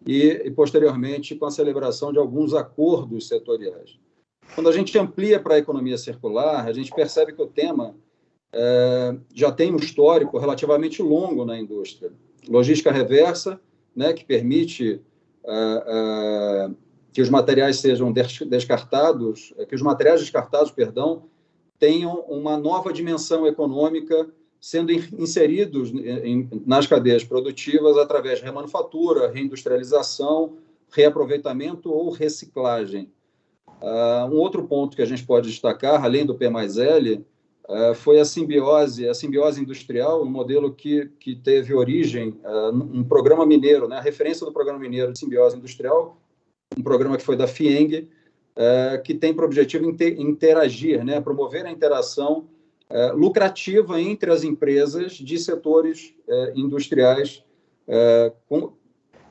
e posteriormente, com a celebração de alguns acordos setoriais. Quando a gente amplia para a economia circular, a gente percebe que o tema já tem um histórico relativamente longo na indústria. Logística reversa, né, que permite que os materiais sejam descartados, que os materiais descartados, tenham uma nova dimensão econômica, sendo inseridos nas cadeias produtivas através de remanufatura, reindustrialização, reaproveitamento ou reciclagem. Um outro ponto que a gente pode destacar, além do P+L, foi a simbiose industrial, um modelo que teve origem num programa mineiro, né, a referência do programa mineiro de simbiose industrial, um programa que foi da FIENG, que tem por objetivo interagir, né, promover a interação lucrativa entre as empresas de setores industriais,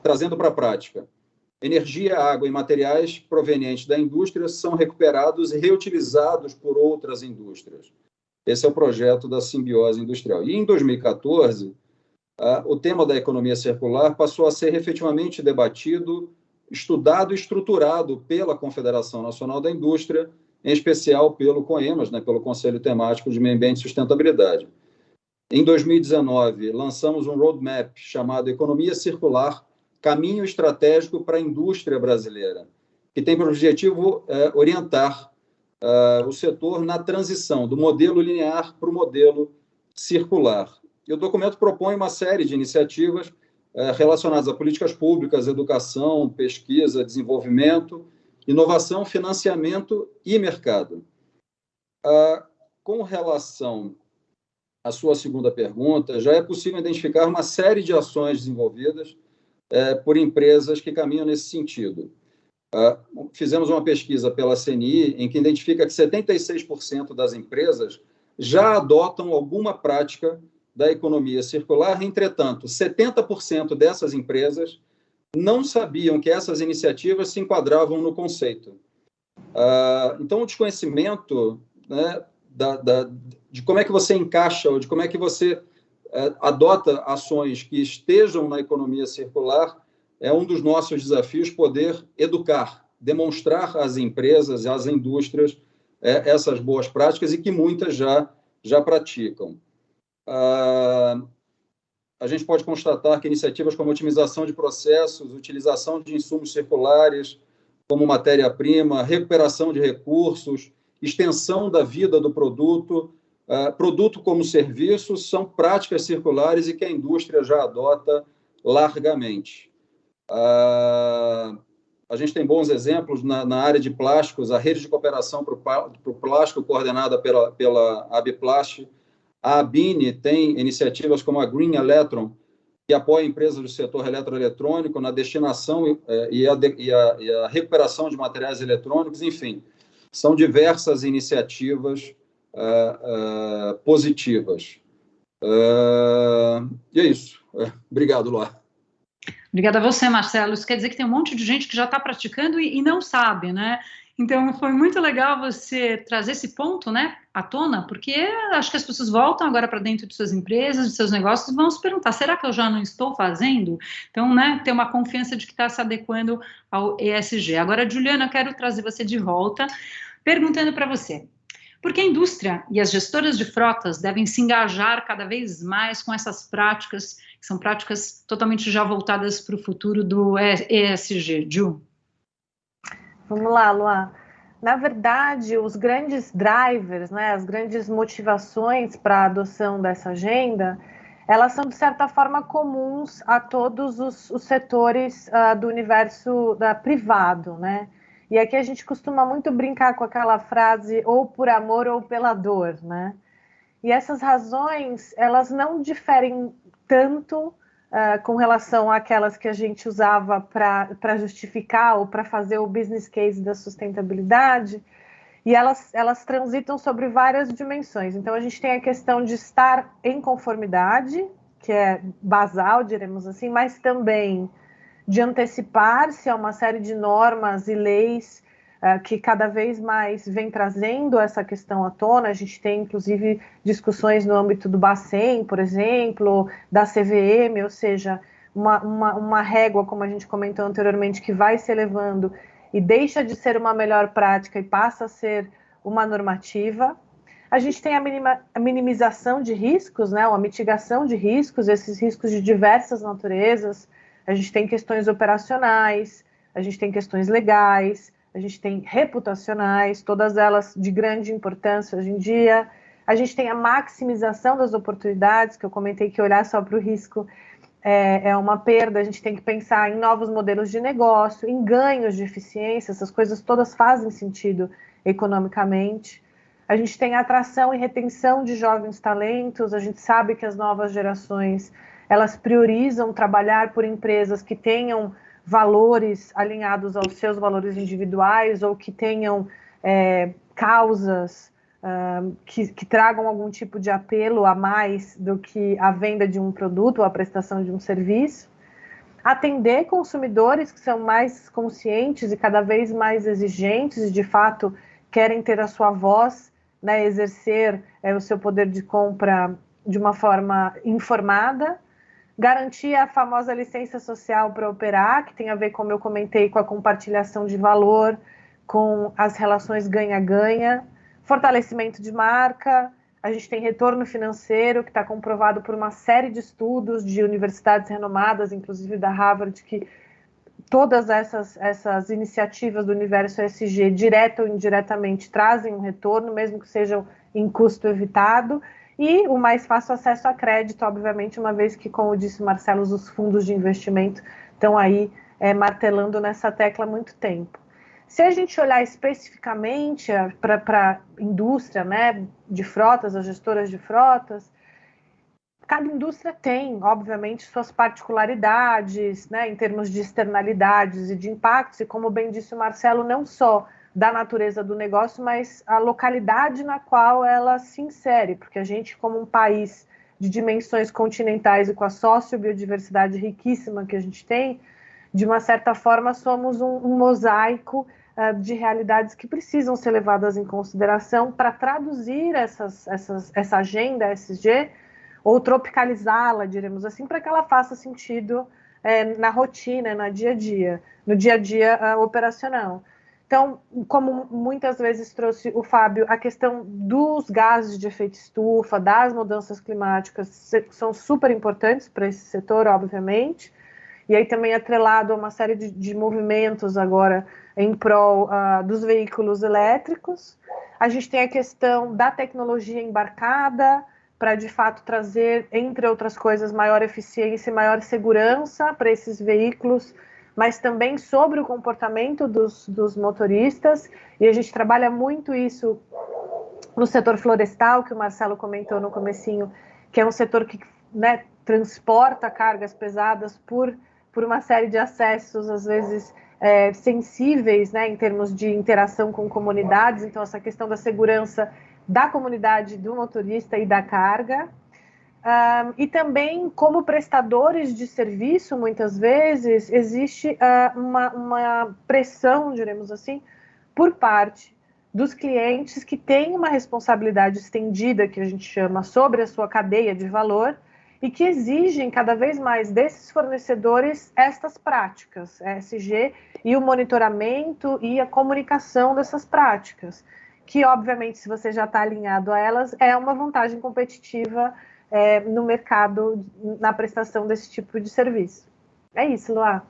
trazendo para a prática. Energia, água e materiais provenientes da indústria são recuperados e reutilizados por outras indústrias. Esse é o projeto da simbiose industrial. E em 2014, o tema da economia circular passou a ser efetivamente debatido, estudado e estruturado pela Confederação Nacional da Indústria, em especial pelo COEMAS, né, pelo Conselho Temático de Meio Ambiente e Sustentabilidade. Em 2019, lançamos um roadmap chamado Economia Circular, Caminho Estratégico para a Indústria Brasileira, que tem por objetivo orientar o setor na transição do modelo linear para o modelo circular. E o documento propõe uma série de iniciativas relacionadas a políticas públicas, educação, pesquisa, desenvolvimento, inovação, financiamento e mercado. Com relação à sua segunda pergunta, já é possível identificar uma série de ações desenvolvidas por empresas que caminham nesse sentido. Fizemos uma pesquisa pela CNI em que identifica que 76% das empresas já adotam alguma prática da economia circular, entretanto, 70% dessas empresas não sabiam que essas iniciativas se enquadravam no conceito. Então, o desconhecimento, né, de como é que você encaixa, ou de como é que você adota ações que estejam na economia circular, é um dos nossos desafios, poder educar, demonstrar às empresas, às indústrias, essas boas práticas, e que muitas já praticam. A gente pode constatar que iniciativas como otimização de processos, utilização de insumos circulares como matéria-prima, recuperação de recursos, extensão da vida do produto, produto como serviço, são práticas circulares e que a indústria já adota largamente. A gente tem bons exemplos na área de plásticos, a rede de cooperação para o plástico, coordenada pela Abiplast. A ABINE tem iniciativas como a Green Electron, que apoia empresas do setor eletroeletrônico na destinação e a recuperação de materiais eletrônicos, enfim, são diversas iniciativas positivas. E é isso. Obrigado, Luar. Obrigada a você, Marcelo. Isso quer dizer que tem um monte de gente que já está praticando e não sabe, né? Então, foi muito legal você trazer esse ponto, né, à tona, porque acho que as pessoas voltam agora para dentro de suas empresas, de seus negócios, e vão se perguntar, será que eu já não estou fazendo? Então, né, ter uma confiança de que está se adequando ao ESG. Agora, Juliana, eu quero trazer você de volta, perguntando para você, por que a indústria e as gestoras de frotas devem se engajar cada vez mais com essas práticas, que são práticas totalmente já voltadas para o futuro do ESG, Ju? Vamos lá, Luá. Na verdade, os grandes drivers, né, as grandes motivações para a adoção dessa agenda, elas são, de certa forma, comuns a todos os setores do universo privado, né? E aqui a gente costuma muito brincar com aquela frase, ou por amor ou pela dor, né? E essas razões, elas não diferem tanto com relação àquelas que a gente usava para justificar ou para fazer o business case da sustentabilidade, e elas transitam sobre várias dimensões. Então, a gente tem a questão de estar em conformidade, que é basal, diremos assim, mas também de antecipar-se a uma série de normas e leis que cada vez mais vem trazendo essa questão à tona. A gente tem, inclusive, discussões no âmbito do Bacen, por exemplo, da CVM, ou seja, uma régua, como a gente comentou anteriormente, que vai se elevando e deixa de ser uma melhor prática e passa a ser uma normativa. A gente tem a minimização de riscos, né, ou a mitigação de riscos, esses riscos de diversas naturezas. A gente tem questões operacionais, a gente tem questões legais, a gente tem reputacionais, todas elas de grande importância hoje em dia. A gente tem a maximização das oportunidades, que eu comentei que olhar só para o risco é uma perda. A gente tem que pensar em novos modelos de negócio, em ganhos de eficiência, essas coisas todas fazem sentido economicamente. A gente tem a atração e retenção de jovens talentos, a gente sabe que as novas gerações, elas priorizam trabalhar por empresas que tenham valores alinhados aos seus valores individuais ou que tenham causas que tragam algum tipo de apelo a mais do que a venda de um produto ou a prestação de um serviço. Atender consumidores que são mais conscientes e cada vez mais exigentes e, de fato, querem ter a sua voz, né, exercer o seu poder de compra de uma forma informada. Garantir a famosa licença social para operar, que tem a ver, como eu comentei, com a compartilhação de valor, com as relações ganha-ganha. Fortalecimento de marca, a gente tem retorno financeiro, que está comprovado por uma série de estudos de universidades renomadas, inclusive da Harvard, que todas essas iniciativas do universo ESG, direta ou indiretamente, trazem um retorno, mesmo que sejam em custo evitado. E o mais fácil acesso a crédito, obviamente, uma vez que, como disse o Marcelo, os fundos de investimento estão aí martelando nessa tecla há muito tempo. Se a gente olhar especificamente para a indústria, né, de frotas, as gestoras de frotas, cada indústria tem, obviamente, suas particularidades, né, em termos de externalidades e de impactos, e como bem disse o Marcelo, não só da natureza do negócio, mas a localidade na qual ela se insere, porque a gente, como um país de dimensões continentais e com a sociobiodiversidade riquíssima que a gente tem, de uma certa forma somos um mosaico de realidades que precisam ser levadas em consideração para traduzir essa agenda ESG ou tropicalizá-la, diremos assim, para que ela faça sentido na rotina, no dia a dia operacional. Então, como muitas vezes trouxe o Fábio, a questão dos gases de efeito estufa, das mudanças climáticas, são super importantes para esse setor, obviamente, e aí também atrelado a uma série de movimentos agora em prol dos veículos elétricos. A gente tem a questão da tecnologia embarcada, para de fato trazer, entre outras coisas, maior eficiência e maior segurança para esses veículos, mas também sobre o comportamento dos motoristas, e a gente trabalha muito isso no setor florestal, que o Marcelo comentou no comecinho, que é um setor que, né, transporta cargas pesadas por uma série de acessos, às vezes sensíveis, né, em termos de interação com comunidades. Então, essa questão da segurança da comunidade, do motorista e da carga. E também, como prestadores de serviço, muitas vezes, existe uma pressão, diremos assim, por parte dos clientes que têm uma responsabilidade estendida, que a gente chama, sobre a sua cadeia de valor, e que exigem cada vez mais desses fornecedores estas práticas, ESG, e o monitoramento e a comunicação dessas práticas, que, obviamente, se você já está alinhado a elas, é uma vantagem competitiva no mercado, na prestação desse tipo de serviço. É isso, Luá.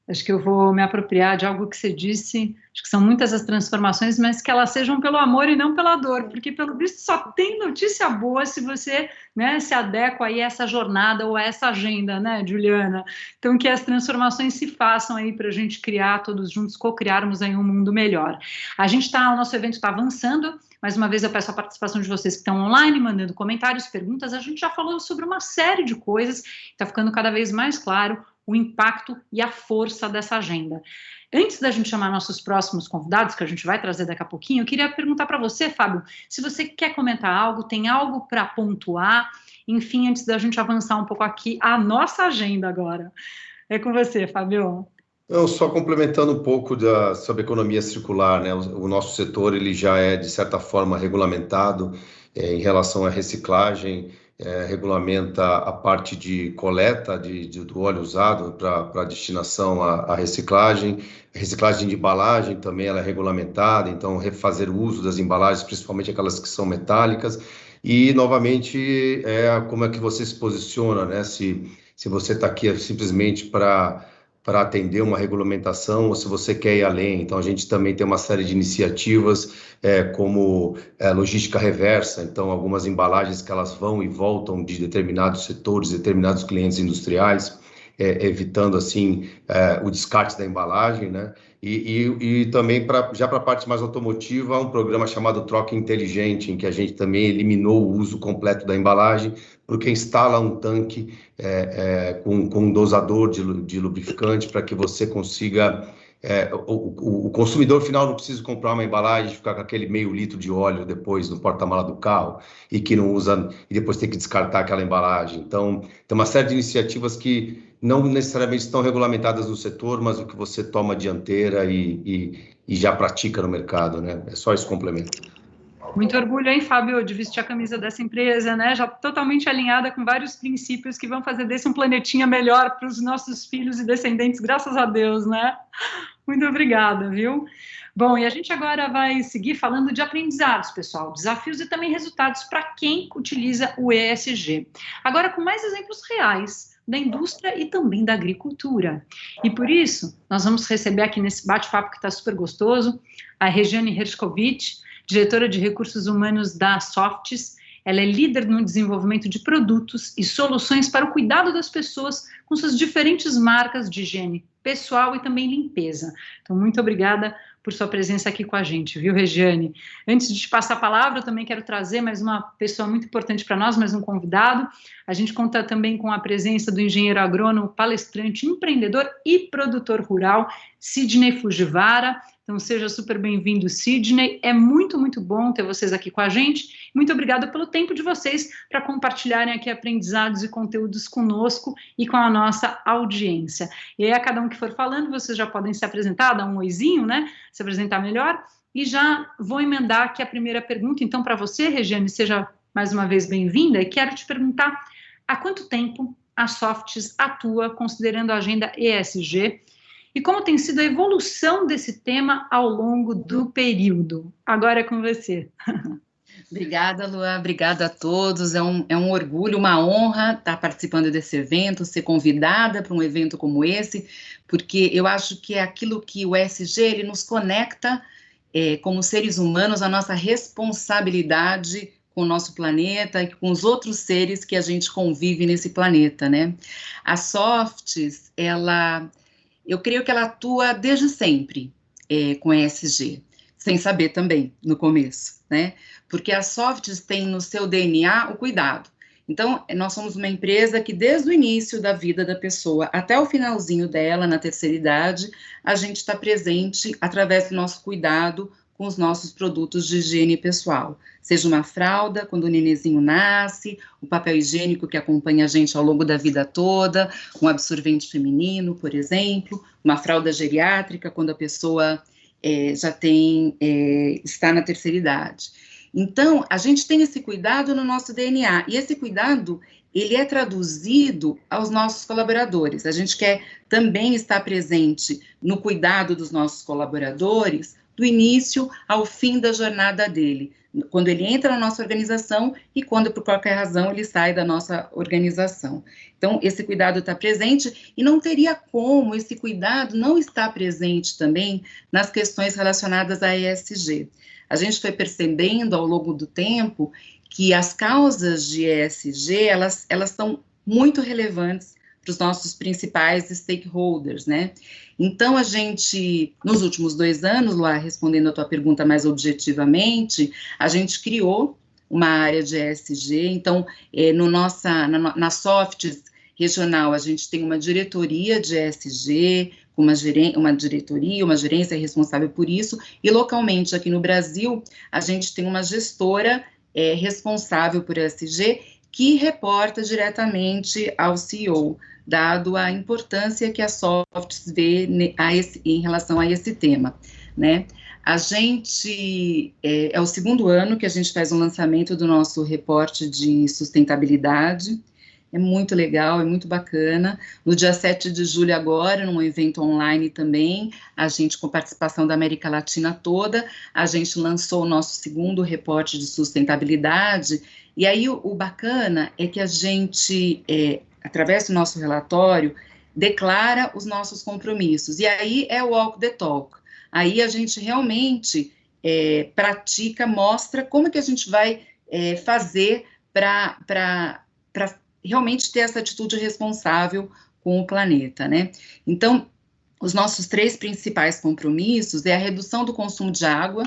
Acho que eu vou me apropriar de algo que você disse, acho que são muitas as transformações, mas que elas sejam pelo amor e não pela dor, porque pelo visto só tem notícia boa se você, né, se adequa aí a essa jornada ou a essa agenda, né, Juliana? Então que as transformações se façam aí para a gente criar, todos juntos, co-criarmos aí um mundo melhor. O nosso evento está avançando. Mais uma vez eu peço a participação de vocês que estão online, mandando comentários, perguntas. A gente já falou sobre uma série de coisas, está ficando cada vez mais claro o impacto e a força dessa agenda. Antes da gente chamar nossos próximos convidados, que a gente vai trazer daqui a pouquinho, eu queria perguntar para você, Fábio, se você quer comentar algo, tem algo para pontuar, enfim, antes da gente avançar um pouco aqui a nossa agenda agora. É com você, Fábio. Eu só complementando um pouco sobre a economia circular, né? O nosso setor ele já é, de certa forma, regulamentado em relação à reciclagem regulamenta a parte de coleta do óleo usado para destinação à reciclagem. A reciclagem de embalagem também ela é regulamentada, então refazer o uso das embalagens, principalmente aquelas que são metálicas. E, novamente, como é que você se posiciona, né? Se você está aqui simplesmente para atender uma regulamentação ou se você quer ir além. Então, a gente também tem uma série de iniciativas como logística reversa, então algumas embalagens que elas vão e voltam de determinados setores, determinados clientes industriais, evitando, assim, o descarte da embalagem, né? E também, já para a parte mais automotiva, um programa chamado Troca Inteligente, em que a gente também eliminou o uso completo da embalagem, porque instala um tanque com um dosador de lubrificante para que você consiga... o consumidor final não precisa comprar uma embalagem e ficar com aquele meio litro de óleo depois no porta-mala do carro e que não usa, e depois tem que descartar aquela embalagem. Então, tem uma série de iniciativas que não necessariamente estão regulamentadas no setor, mas o que você toma a dianteira e já pratica no mercado, né? É só esse complemento. Muito orgulho, hein, Fábio, de vestir a camisa dessa empresa, né? Já totalmente alinhada com vários princípios que vão fazer desse um planetinha melhor para os nossos filhos e descendentes, graças a Deus, né? Muito obrigada, viu? Bom, e a gente agora vai seguir falando de aprendizados, pessoal, desafios e também resultados para quem utiliza o ESG. Agora, com mais exemplos reais da indústria e também da agricultura. E por isso, nós vamos receber aqui nesse bate-papo que está super gostoso, a Regiane Hershkovich, diretora de recursos humanos da Softs. Ela é líder no desenvolvimento de produtos e soluções para o cuidado das pessoas com suas diferentes marcas de higiene pessoal e também limpeza. Então, muito obrigada por sua presença aqui com a gente, viu, Regiane? Antes de te passar a palavra, eu também quero trazer mais uma pessoa muito importante para nós, mais um convidado. A gente conta também com a presença do engenheiro agrônomo, palestrante, empreendedor e produtor rural, Sidney Fujiwara. Então, seja super bem-vindo, Sidney. É muito, muito bom ter vocês aqui com a gente. Muito obrigada pelo tempo de vocês para compartilharem aqui aprendizados e conteúdos conosco e com a nossa audiência. E aí, a cada um que for falando, vocês já podem se apresentar, dar um oizinho, né? Se apresentar melhor. E já vou emendar aqui a primeira pergunta. Então, para você, Regiane, seja mais uma vez bem-vinda. E quero te perguntar, há quanto tempo a Softs atua considerando a agenda ESG? E como tem sido a evolução desse tema ao longo do período? Agora é com você. Obrigada, Luan. Obrigada a todos. É um orgulho, uma honra estar participando desse evento, ser convidada para um evento como esse, porque eu acho que é aquilo que o ESG ele nos conecta como seres humanos, a nossa responsabilidade com o nosso planeta e com os outros seres que a gente convive nesse planeta, né? A Softs, eu creio que ela atua desde sempre com ESG, sem saber também, no começo, né? Porque a Softs tem no seu DNA o cuidado. Então, nós somos uma empresa que desde o início da vida da pessoa até o finalzinho dela, na terceira idade, a gente está presente através do nosso cuidado com os nossos produtos de higiene pessoal. Seja uma fralda, quando o nenenzinho nasce, o papel higiênico que acompanha a gente ao longo da vida toda, um absorvente feminino, por exemplo, uma fralda geriátrica, quando a pessoa está na terceira idade. Então, a gente tem esse cuidado no nosso DNA, e esse cuidado, ele é traduzido aos nossos colaboradores. A gente quer também estar presente no cuidado dos nossos colaboradores, do início ao fim da jornada dele, quando ele entra na nossa organização e quando, por qualquer razão, ele sai da nossa organização. Então, esse cuidado está presente e não teria como esse cuidado não estar presente também nas questões relacionadas à ESG. A gente foi percebendo ao longo do tempo que as causas de ESG, elas são muito relevantes para os nossos principais stakeholders, né? Então, a gente, nos últimos 2 anos, lá respondendo a tua pergunta mais objetivamente, a gente criou uma área de ESG. Então, na Softs regional, a gente tem uma diretoria de ESG, uma gerência responsável por isso, e localmente, aqui no Brasil, a gente tem uma gestora responsável por ESG, que reporta diretamente ao CEO, dado a importância que a Softs vê em relação a esse tema, né? A gente, é o segundo ano que a gente faz o lançamento do nosso reporte de sustentabilidade. É muito legal, é muito bacana. No dia 7 de julho agora, num evento online também, a gente, com participação da América Latina toda, a gente lançou o nosso segundo reporte de sustentabilidade, e aí o bacana é que a gente, através do nosso relatório, declara os nossos compromissos, e aí é o walk the talk. Aí a gente realmente pratica, mostra como que a gente vai fazer para realmente ter essa atitude responsável com o planeta, né? Então, os nossos 3 principais compromissos é a redução do consumo de água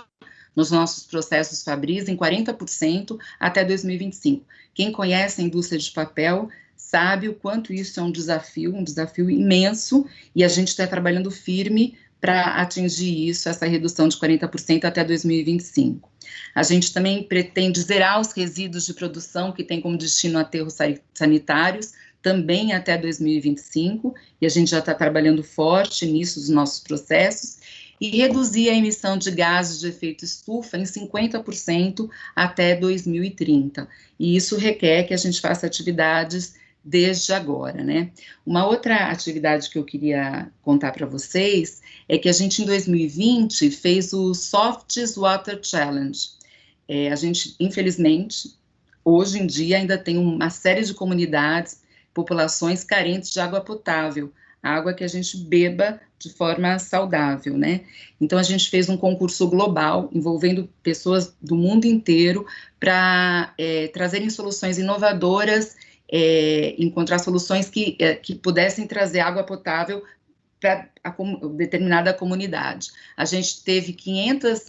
nos nossos processos Fabris em 40% até 2025. Quem conhece a indústria de papel sabe o quanto isso é um desafio imenso, e a gente está trabalhando firme para atingir isso, essa redução de 40% até 2025. A gente também pretende zerar os resíduos de produção que tem como destino aterros sanitários, também até 2025, e a gente já está trabalhando forte nisso, nos nossos processos, e reduzir a emissão de gases de efeito estufa em 50% até 2030. E isso requer que a gente faça atividades desde agora, né? Uma outra atividade que eu queria contar para vocês é que a gente, em 2020, fez o Softs Water Challenge. A gente, infelizmente, hoje em dia ainda tem uma série de comunidades, populações carentes de água potável, água que a gente beba de forma saudável, né? Então, a gente fez um concurso global, envolvendo pessoas do mundo inteiro, para trazerem soluções inovadoras, encontrar soluções que pudessem trazer água potável para determinada comunidade. A gente teve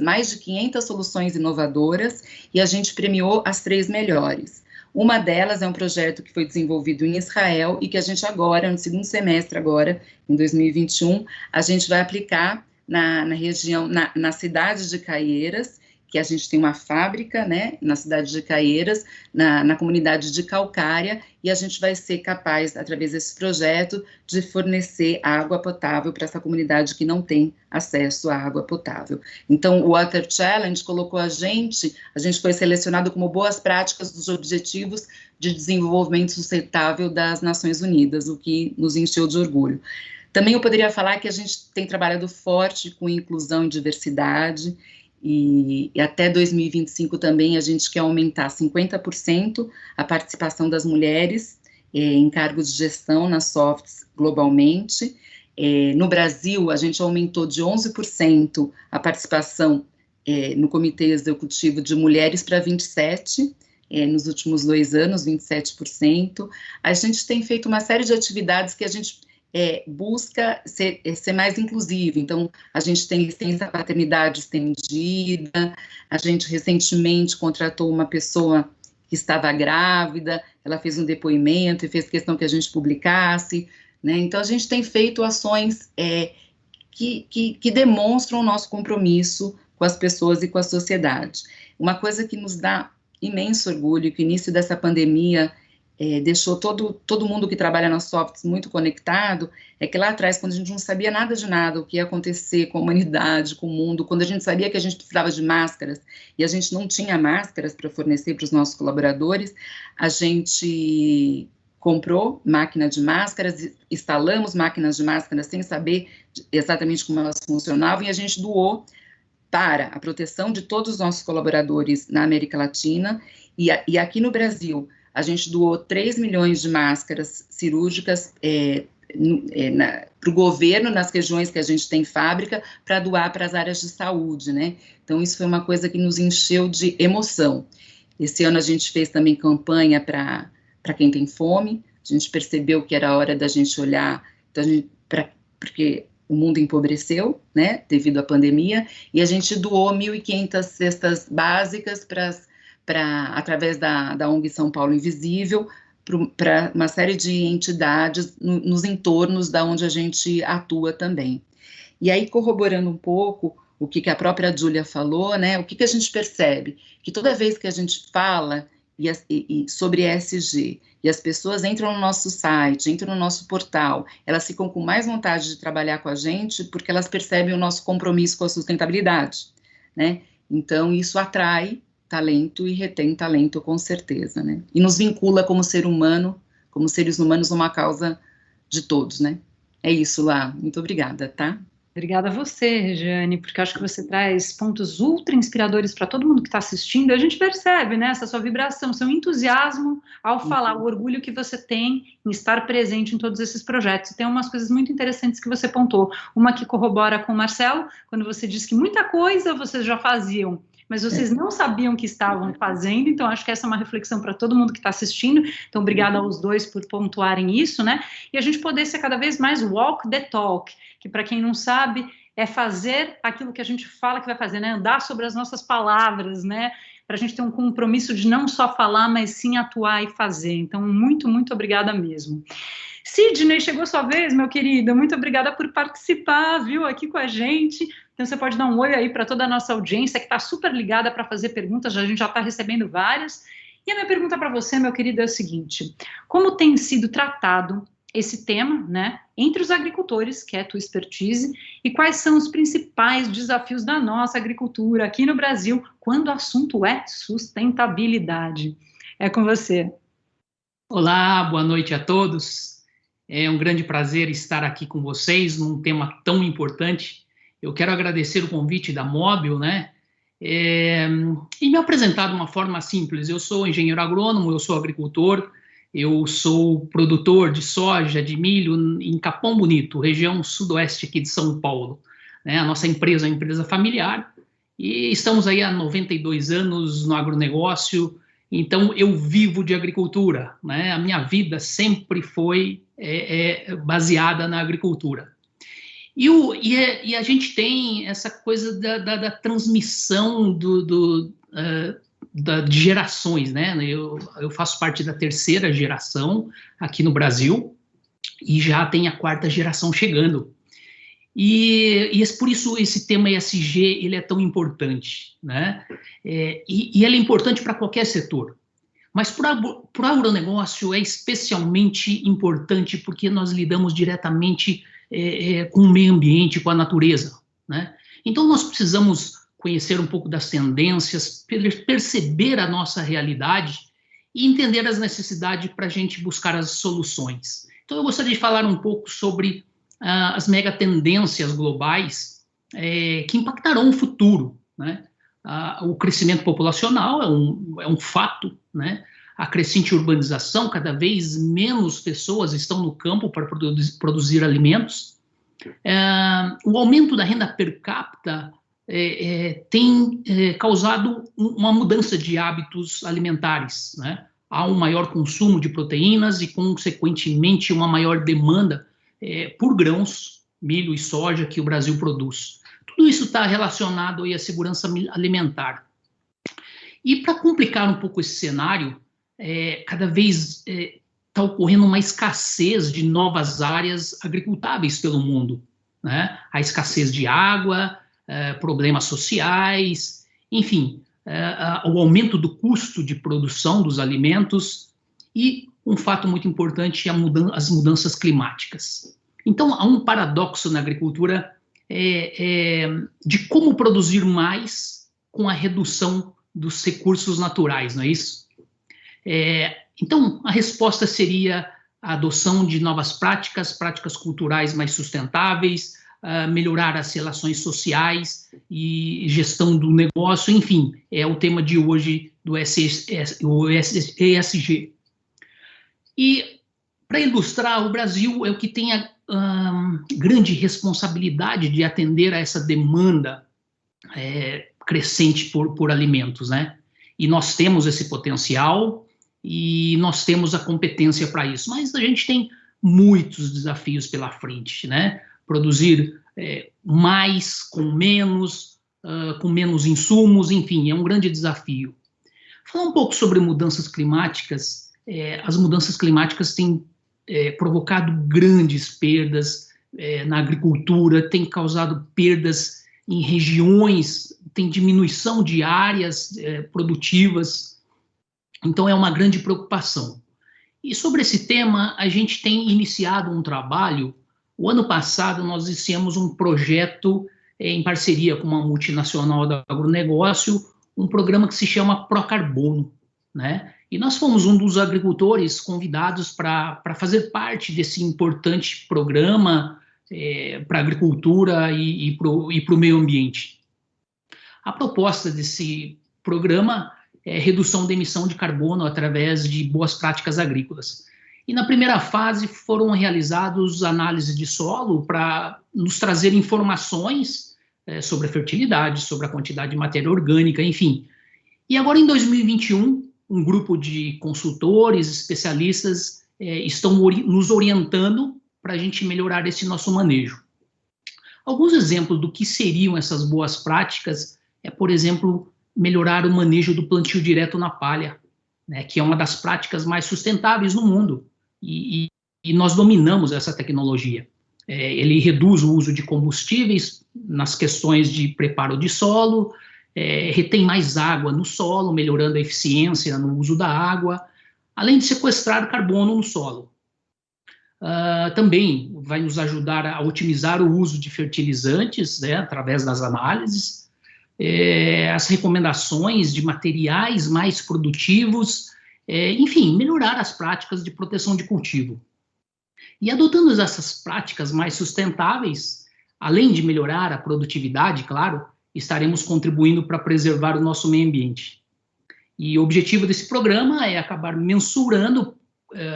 mais de 500 soluções inovadoras, e a gente premiou as 3 melhores. Uma delas é um projeto que foi desenvolvido em Israel e que a gente agora, no segundo semestre agora, em 2021, a gente vai aplicar na região, na cidade de Caieiras, que a gente tem uma fábrica, né, na cidade de Caieiras, na comunidade de Calcária, e a gente vai ser capaz, através desse projeto, de fornecer água potável para essa comunidade que não tem acesso à água potável. Então, o Water Challenge colocou a gente foi selecionado como boas práticas dos Objetivos de Desenvolvimento Sustentável das Nações Unidas, o que nos encheu de orgulho. Também eu poderia falar que a gente tem trabalhado forte com inclusão e diversidade, e até 2025 também a gente quer aumentar 50% a participação das mulheres em cargos de gestão nas Softs globalmente. No Brasil, a gente aumentou de 11% a participação no comitê executivo de mulheres para 27%, nos últimos 2 anos, 27%. A gente tem feito uma série de atividades que a gente busca ser mais inclusivo. Então, a gente tem licença paternidade estendida, a gente recentemente contratou uma pessoa que estava grávida, ela fez um depoimento e fez questão que a gente publicasse, né? Então, a gente tem feito ações que demonstram o nosso compromisso com as pessoas e com a sociedade. Uma coisa que nos dá imenso orgulho, que o início dessa pandemia deixou todo mundo que trabalha nas Softs muito conectado, é que lá atrás, quando a gente não sabia nada de nada, o que ia acontecer com a humanidade, com o mundo, quando a gente sabia que a gente precisava de máscaras, e a gente não tinha máscaras para fornecer para os nossos colaboradores, a gente comprou máquina de máscaras, instalamos máquinas de máscaras sem saber exatamente como elas funcionavam, e a gente doou para a proteção de todos os nossos colaboradores na América Latina, e aqui no Brasil, a gente doou 3 milhões de máscaras cirúrgicas para o governo, nas regiões que a gente tem fábrica, para doar para as áreas de saúde, né? Então, isso foi uma coisa que nos encheu de emoção. Esse ano a gente fez também campanha para quem tem fome, a gente percebeu que era hora da gente olhar, então porque o mundo empobreceu, né, devido à pandemia, e a gente doou 1.500 cestas básicas através da ONG São Paulo Invisível, para uma série de entidades nos entornos da onde a gente atua também. E aí, corroborando um pouco o que a própria Júlia falou, né, o que a gente percebe? Que toda vez que a gente fala sobre ESG, e as pessoas entram no nosso site, entram no nosso portal, elas ficam com mais vontade de trabalhar com a gente, porque elas percebem o nosso compromisso com a sustentabilidade. né? Então, isso atrai talento e retém talento, com certeza, né? E nos vincula como ser humano, como seres humanos, numa causa de todos, né? É isso, Lá. Muito obrigada, tá? Obrigada a você, Regiane, porque acho que você traz pontos ultra inspiradores para todo mundo que está assistindo. A gente percebe, né, essa sua vibração, seu entusiasmo ao falar, o orgulho que você tem em estar presente em todos esses projetos. E tem umas coisas muito interessantes que você pontou. Uma que corrobora com o Marcelo, quando você disse que muita coisa vocês já faziam, mas vocês não sabiam que estavam fazendo, então acho que essa é uma reflexão para todo mundo que está assistindo. Então, obrigada aos dois por pontuarem isso, né? E a gente poder ser cada vez mais walk the talk, que para quem não sabe, é fazer aquilo que a gente fala que vai fazer, né? Andar sobre as nossas palavras, né? Para a gente ter um compromisso de não só falar, mas sim atuar e fazer. Então, muito, muito obrigada mesmo. Sidney, chegou sua vez, meu querido. Muito obrigada por participar, viu, aqui com a gente. Então, você pode dar um oi aí para toda a nossa audiência, que está super ligada para fazer perguntas, a gente já está recebendo várias. E a minha pergunta para você, meu querido, é o seguinte: como tem sido tratado esse tema, né, entre os agricultores, que é a tua expertise, e quais são os principais desafios da nossa agricultura aqui no Brasil, quando o assunto é sustentabilidade? É com você. Olá, boa noite a todos. É um grande prazer estar aqui com vocês num tema tão importante. Eu quero agradecer o convite da Mobil, né, e me apresentar de uma forma simples. Eu sou engenheiro agrônomo, eu sou agricultor, eu sou produtor de soja, de milho em Capão Bonito, região sudoeste aqui de São Paulo, né? A nossa empresa é uma empresa familiar e estamos aí há 92 anos no agronegócio. Então, eu vivo de agricultura, né? A minha vida sempre foi baseada na agricultura. E a gente tem essa coisa da transmissão de gerações, né? Eu faço parte da terceira geração aqui no Brasil e já tem a quarta geração chegando. E por isso esse tema ESG ele é tão importante, né? E ele é importante para qualquer setor. Mas para o agronegócio é especialmente importante porque nós lidamos diretamente com o meio ambiente, com a natureza, né? Então nós precisamos conhecer um pouco das tendências, perceber a nossa realidade e entender as necessidades para a gente buscar as soluções. Então eu gostaria de falar um pouco sobre as megatendências globais que impactarão o futuro, né? O crescimento populacional é um fato, né? A crescente urbanização, cada vez menos pessoas estão no campo para produzir alimentos. O aumento da renda per capita tem causado uma mudança de hábitos alimentares, né? Há um maior consumo de proteínas e, consequentemente, uma maior demanda por grãos, milho e soja que o Brasil produz. Tudo isso está relacionado aí à segurança alimentar. E para complicar um pouco esse cenário, cada vez está ocorrendo uma escassez de novas áreas agricultáveis pelo mundo, né? A escassez de água, problemas sociais, enfim, o aumento do custo de produção dos alimentos e um fato muito importante, as mudanças climáticas. Então, há um paradoxo na agricultura de como produzir mais com a redução dos recursos naturais, não é isso? Então, a resposta seria a adoção de novas práticas culturais mais sustentáveis, melhorar as relações sociais e gestão do negócio, enfim, é o tema de hoje do ESG. E, para ilustrar, o Brasil é o que tem a grande responsabilidade de atender a essa demanda crescente por alimentos, né? E nós temos esse potencial e nós temos a competência para isso, mas a gente tem muitos desafios pela frente, né? Produzir mais com menos insumos, enfim, é um grande desafio. Falar um pouco sobre mudanças climáticas. As mudanças climáticas têm provocado grandes perdas na agricultura, têm causado perdas em regiões, tem diminuição de áreas produtivas, então é uma grande preocupação. E sobre esse tema, a gente tem iniciado um trabalho. O ano passado nós iniciamos um projeto em parceria com uma multinacional do agronegócio, um programa que se chama Procarbono, né? E nós fomos um dos agricultores convidados para fazer parte desse importante programa para a agricultura e para o meio ambiente. A proposta desse programa é redução da emissão de carbono através de boas práticas agrícolas. E na primeira fase foram realizados análises de solo para nos trazer informações sobre a fertilidade, sobre a quantidade de matéria orgânica, enfim. E agora em 2021, um grupo de consultores, especialistas estão nos orientando para a gente melhorar esse nosso manejo. Alguns exemplos do que seriam essas boas práticas por exemplo, melhorar o manejo do plantio direto na palha, né, que é uma das práticas mais sustentáveis no mundo, e nós dominamos essa tecnologia. Ele reduz o uso de combustíveis nas questões de preparo de solo, retém mais água no solo, melhorando a eficiência no uso da água, além de sequestrar carbono no solo. Também vai nos ajudar a otimizar o uso de fertilizantes, né, através das análises, as recomendações de materiais mais produtivos, enfim, melhorar as práticas de proteção de cultivo. E adotando essas práticas mais sustentáveis, além de melhorar a produtividade, claro, estaremos contribuindo para preservar o nosso meio ambiente. E o objetivo desse programa é acabar mensurando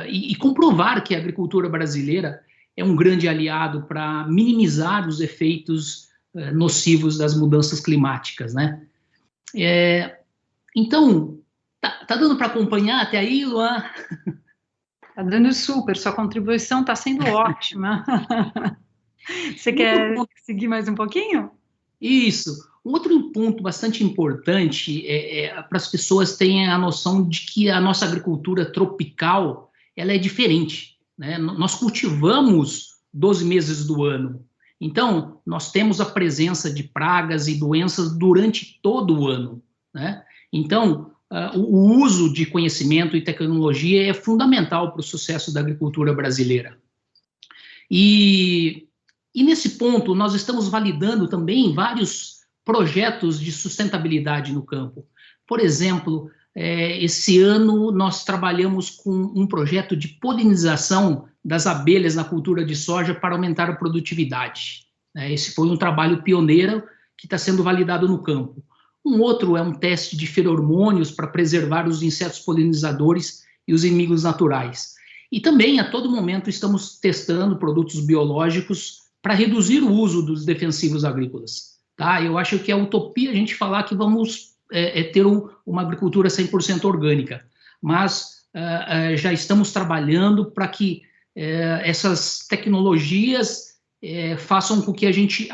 e comprovar que a agricultura brasileira é um grande aliado para minimizar os efeitos nocivos das mudanças climáticas, né? Então, tá dando para acompanhar até aí, Luan? Tá dando super, sua contribuição está sendo ótima. Você quer seguir mais um pouquinho? Isso. Um outro ponto bastante importante para as pessoas terem a noção de que a nossa agricultura tropical ela é diferente, né? Nós cultivamos 12 meses do ano. Então, nós temos a presença de pragas e doenças durante todo o ano, né? Então, o uso de conhecimento e tecnologia é fundamental para o sucesso da agricultura brasileira. E nesse ponto, nós estamos validando também vários projetos de sustentabilidade no campo. Por exemplo, esse ano nós trabalhamos com um projeto de polinização das abelhas na cultura de soja para aumentar a produtividade. Esse foi um trabalho pioneiro que está sendo validado no campo. Um outro é um teste de feromônios para preservar os insetos polinizadores e os inimigos naturais. E também, a todo momento, estamos testando produtos biológicos para reduzir o uso dos defensivos agrícolas. Tá? Eu acho que é utopia a gente falar que vamos ter uma agricultura 100% orgânica, mas já estamos trabalhando para que essas tecnologias façam com que a gente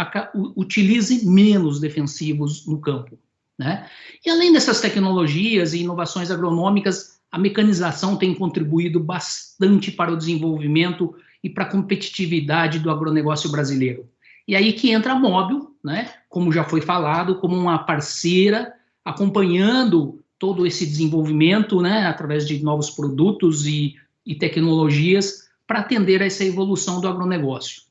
utilize menos defensivos no campo, né? E além dessas tecnologias e inovações agronômicas, a mecanização tem contribuído bastante para o desenvolvimento e para a competitividade do agronegócio brasileiro. E aí que entra a Mobil, né, como já foi falado, como uma parceira, acompanhando todo esse desenvolvimento, né, através de novos produtos e tecnologias para atender a essa evolução do agronegócio.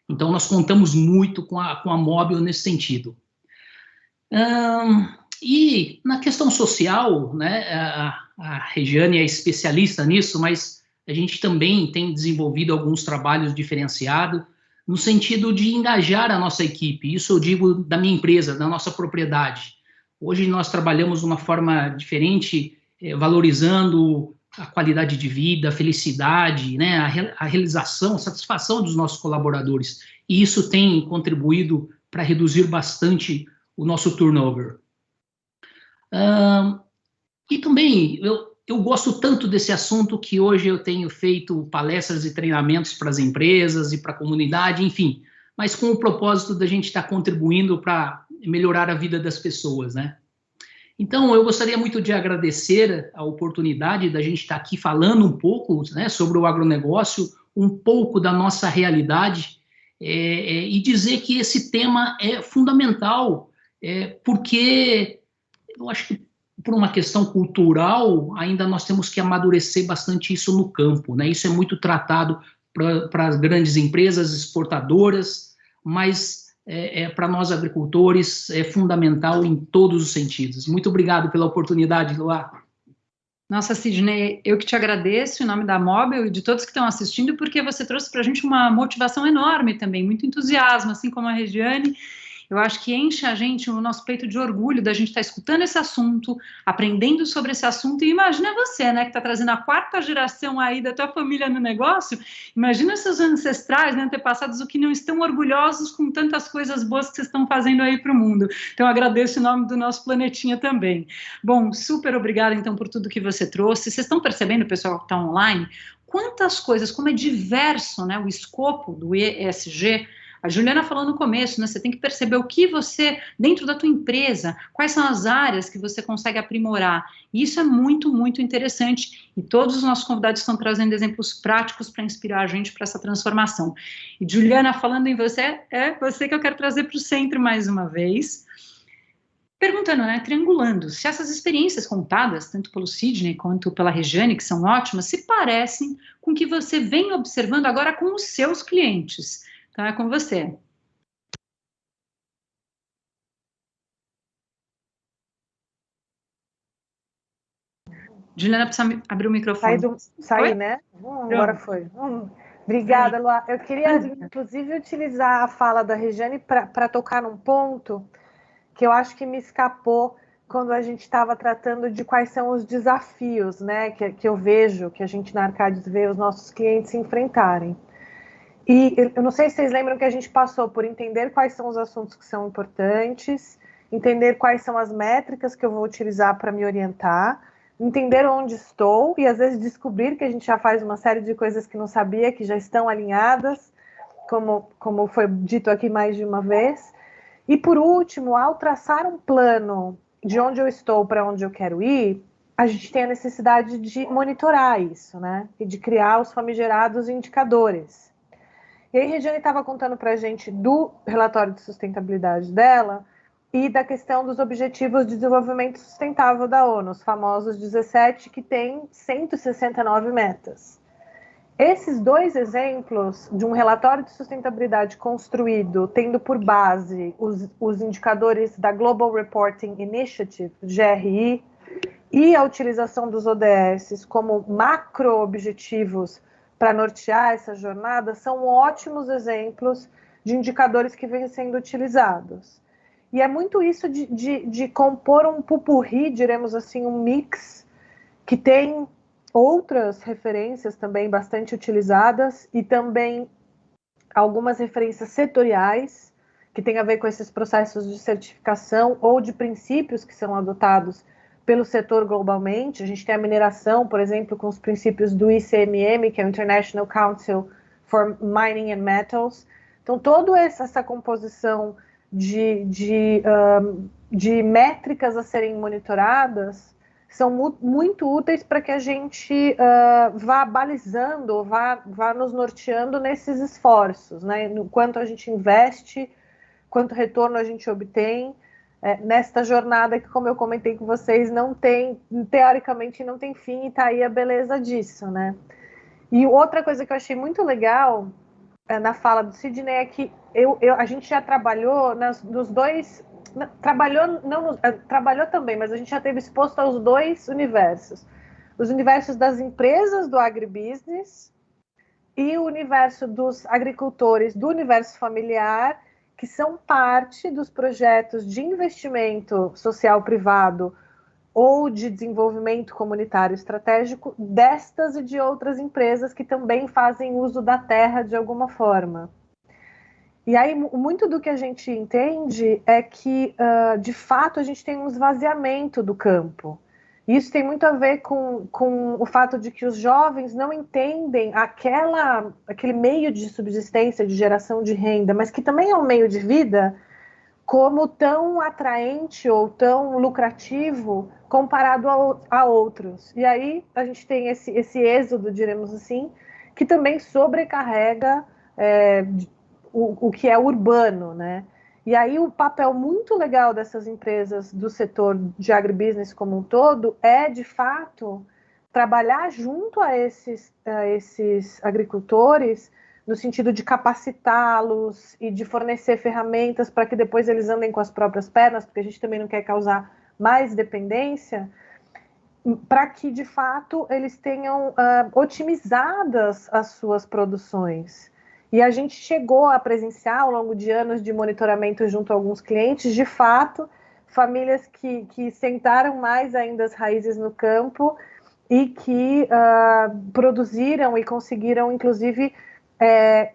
Então, nós contamos muito com a Mobil nesse sentido. E na questão social, né, a Regiane é especialista nisso, mas a gente também tem desenvolvido alguns trabalhos diferenciados no sentido de engajar a nossa equipe. Isso eu digo da minha empresa, da nossa propriedade. Hoje nós trabalhamos de uma forma diferente, valorizando a qualidade de vida, a felicidade, né, a realização, a satisfação dos nossos colaboradores. E isso tem contribuído para reduzir bastante o nosso turnover. E também, eu gosto tanto desse assunto que hoje eu tenho feito palestras e treinamentos para as empresas e para a comunidade, enfim, mas com o propósito da gente estar contribuindo para melhorar a vida das pessoas, né? Então, eu gostaria muito de agradecer a oportunidade da gente estar aqui falando um pouco, né, sobre o agronegócio, um pouco da nossa realidade, e dizer que esse tema é fundamental, porque eu acho que por uma questão cultural, ainda nós temos que amadurecer bastante isso no campo, né? Isso é muito tratado para as grandes empresas exportadoras, mas para nós agricultores é fundamental em todos os sentidos. Muito obrigado pela oportunidade, Luá. Nossa, Sidney, eu que te agradeço em nome da Mobil e de todos que estão assistindo, porque você trouxe para a gente uma motivação enorme também, muito entusiasmo, assim como a Regiane. Eu acho que enche a gente, o nosso peito de orgulho da gente estar escutando esse assunto, aprendendo sobre esse assunto, e imagina você, né, que está trazendo a 4ª geração aí da tua família no negócio, imagina seus ancestrais, né, antepassados, o que não estão orgulhosos com tantas coisas boas que vocês estão fazendo aí para o mundo. Então, eu agradeço em nome do nosso planetinha também. Bom, super obrigada, então, por tudo que você trouxe. Vocês estão percebendo, pessoal que está online, quantas coisas, como é diverso, né, o escopo do ESG. A Juliana falou no começo, né, você tem que perceber o que você, dentro da tua empresa, quais são as áreas que você consegue aprimorar. E isso é muito, muito interessante. E todos os nossos convidados estão trazendo exemplos práticos para inspirar a gente para essa transformação. E Juliana, falando em você, é você que eu quero trazer para o centro mais uma vez. Perguntando, né, triangulando, se essas experiências contadas, tanto pelo Sidney quanto pela Regiane, que são ótimas, se parecem com o que você vem observando agora com os seus clientes. Então, é com você. Juliana, precisa abrir o microfone. Saí, né? Agora foi. Obrigada, Luá. Eu queria, inclusive, utilizar a fala da Regiane para tocar num ponto que eu acho que me escapou quando a gente estava tratando de quais são os desafios, né, que eu vejo, que a gente na Arcadis vê os nossos clientes se enfrentarem. E eu não sei se vocês lembram que a gente passou por entender quais são os assuntos que são importantes, entender quais são as métricas que eu vou utilizar para me orientar, entender onde estou e às vezes descobrir que a gente já faz uma série de coisas que não sabia, que já estão alinhadas, como foi dito aqui mais de uma vez. E por último, ao traçar um plano de onde eu estou para onde eu quero ir, a gente tem a necessidade de monitorar isso, né? E de criar os famigerados indicadores. E aí, a Regiane estava contando para a gente do relatório de sustentabilidade dela e da questão dos Objetivos de Desenvolvimento Sustentável da ONU, os famosos 17, que tem 169 metas. Esses 2 exemplos de um relatório de sustentabilidade construído, tendo por base os indicadores da Global Reporting Initiative, GRI, e a utilização dos ODS como macro-objetivos para nortear essa jornada, são ótimos exemplos de indicadores que vêm sendo utilizados. E é muito isso de compor um pupurri, diremos assim, um mix, que tem outras referências também bastante utilizadas e também algumas referências setoriais, que tem a ver com esses processos de certificação ou de princípios que são adotados pelo setor globalmente. A gente tem a mineração, por exemplo, com os princípios do ICMM, que é o International Council for Mining and Metals. Então, toda essa composição de métricas a serem monitoradas são muito úteis para que a gente vá balizando, vá nos norteando nesses esforços, né? No quanto a gente investe, quanto retorno a gente obtém, nesta jornada que, como eu comentei com vocês, não tem, teoricamente, não tem fim, e está aí a beleza disso, né? E outra coisa que eu achei muito legal na fala do Sidney é que a gente já trabalhou nos dois... Trabalhou também, mas a gente já esteve exposto aos 2 universos. Os universos das empresas do agribusiness e o universo dos agricultores, do universo familiar, que são parte dos projetos de investimento social privado ou de desenvolvimento comunitário estratégico destas e de outras empresas que também fazem uso da terra de alguma forma. E aí, muito do que a gente entende é que, de fato, a gente tem um esvaziamento do campo. Isso tem muito a ver com o fato de que os jovens não entendem aquele meio de subsistência, de geração de renda, mas que também é um meio de vida, como tão atraente ou tão lucrativo comparado a outros. E aí a gente tem esse êxodo, diremos assim, que também sobrecarrega o que é urbano, né? E aí o papel muito legal dessas empresas do setor de agribusiness como um todo é, de fato, trabalhar junto a esses agricultores no sentido de capacitá-los e de fornecer ferramentas para que depois eles andem com as próprias pernas, porque a gente também não quer causar mais dependência, para que, de fato, eles tenham otimizadas as suas produções. E a gente chegou a presenciar, ao longo de anos de monitoramento junto a alguns clientes, de fato, famílias que sentaram mais ainda as raízes no campo e que produziram e conseguiram, inclusive,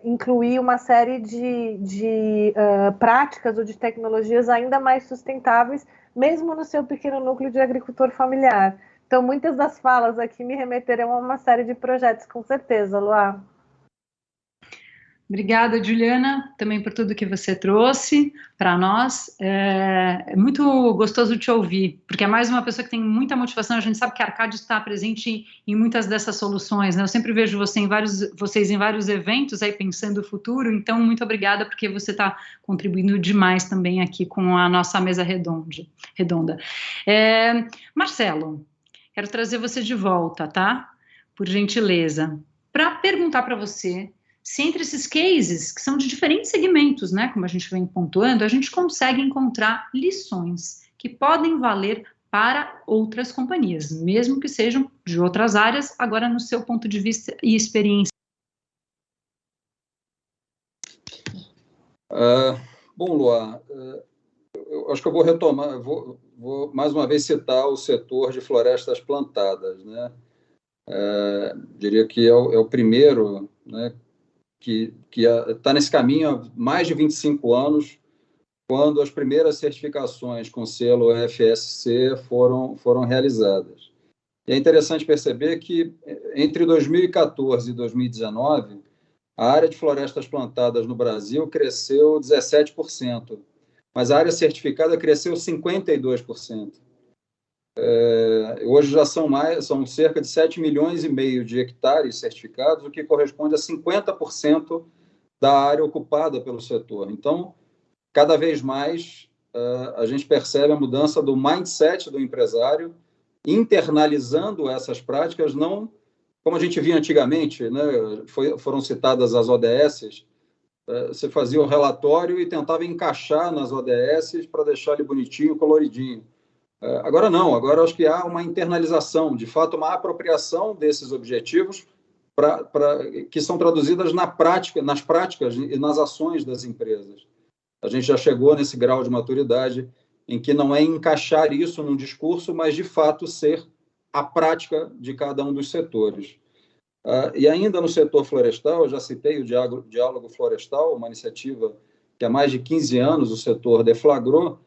incluir uma série de práticas ou de tecnologias ainda mais sustentáveis, mesmo no seu pequeno núcleo de agricultor familiar. Então, muitas das falas aqui me remeterão a uma série de projetos, com certeza, Luá. Obrigada, Juliana, também por tudo que você trouxe para nós. É muito gostoso te ouvir, porque é mais uma pessoa que tem muita motivação. A gente sabe que a Arcade está presente em muitas dessas soluções, né? Eu sempre vejo vocês em vários eventos aí pensando o futuro, então muito obrigada, porque você está contribuindo demais também aqui com a nossa mesa redonda. Marcelo, quero trazer você de volta, tá? Por gentileza, para perguntar para você se entre esses cases, que são de diferentes segmentos, né, como a gente vem pontuando, a gente consegue encontrar lições que podem valer para outras companhias, mesmo que sejam de outras áreas, agora no seu ponto de vista e experiência. Bom, Luá, eu acho que eu vou retomar, vou mais uma vez citar o setor de florestas plantadas, né? Diria que é o primeiro, né, que está nesse caminho há mais de 25 anos, quando as primeiras certificações com selo FSC foram realizadas. E é interessante perceber que, entre 2014 e 2019, a área de florestas plantadas no Brasil cresceu 17%, mas a área certificada cresceu 52%. Hoje já são cerca de 7,5 milhões de hectares certificados, o que corresponde a 50% da área ocupada pelo setor. Então, cada vez mais, a gente percebe a mudança do mindset do empresário, internalizando essas práticas, não como a gente via antigamente, né? Foram citadas as ODS, você fazia o relatório e tentava encaixar nas ODS para deixar ele bonitinho, coloridinho. Agora não, agora acho que há uma internalização, de fato, uma apropriação desses objetivos que são traduzidas nas práticas e nas ações das empresas. A gente já chegou nesse grau de maturidade em que não é encaixar isso num discurso, mas, de fato, ser a prática de cada um dos setores. E ainda no setor florestal, eu já citei o Diálogo Florestal, uma iniciativa que há mais de 15 anos o setor deflagrou,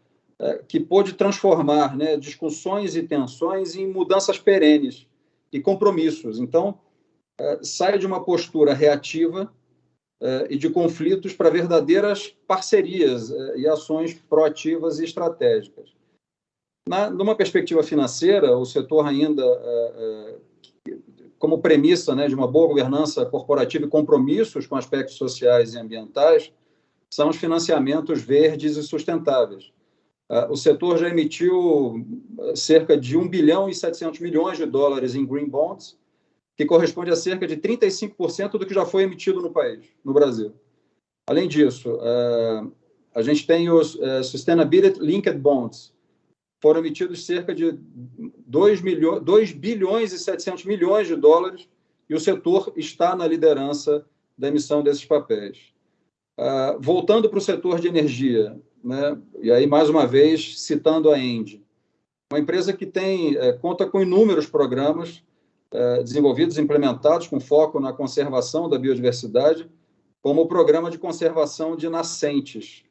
que pôde transformar, né, discussões e tensões em mudanças perenes e compromissos. Então, sai de uma postura reativa e de conflitos para verdadeiras parcerias e ações proativas e estratégicas. Numa perspectiva financeira, o setor ainda, como premissa, né, de uma boa governança corporativa e compromissos com aspectos sociais e ambientais, são os financiamentos verdes e sustentáveis. O setor já emitiu cerca de 1 bilhão e 700 milhões de dólares em green bonds, que corresponde a cerca de 35% do que já foi emitido no país, no Brasil. Além disso, a gente tem os Sustainability Linked Bonds, foram emitidos cerca de 2 bilhões e 700 milhões de dólares, e o setor está na liderança da emissão desses papéis. Voltando para o setor de energia, né? E aí, mais uma vez, citando a ENDE, uma empresa que conta com inúmeros programas desenvolvidos e implementados com foco na conservação da biodiversidade, como o Programa de Conservação de Nascentes,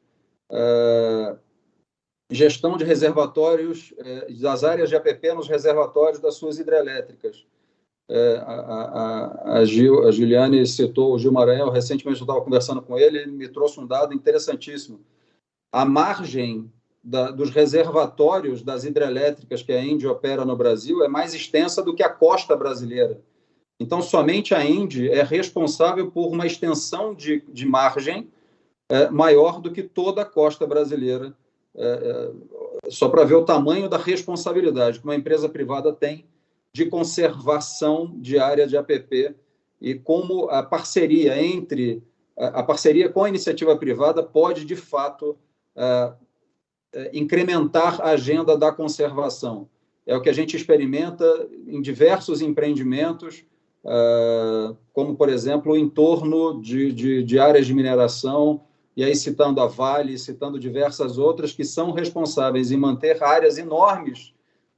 gestão de reservatórios, das áreas de APP nos reservatórios das suas hidrelétricas. A Juliane citou o Gil Maranhão, recentemente eu estava conversando com ele me trouxe um dado interessantíssimo. A margem dos reservatórios das hidrelétricas que a ENDE opera no Brasil é mais extensa do que a costa brasileira. Então, somente a ENDE é responsável por uma extensão de margem maior do que toda a costa brasileira, só para ver o tamanho da responsabilidade que uma empresa privada tem de conservação de área de APP e como a parceria com a iniciativa privada pode, de fato, incrementar a agenda da conservação. É o que a gente experimenta em diversos empreendimentos, como, por exemplo, o entorno de áreas de mineração, e aí citando a Vale, citando diversas outras que são responsáveis em manter áreas enormes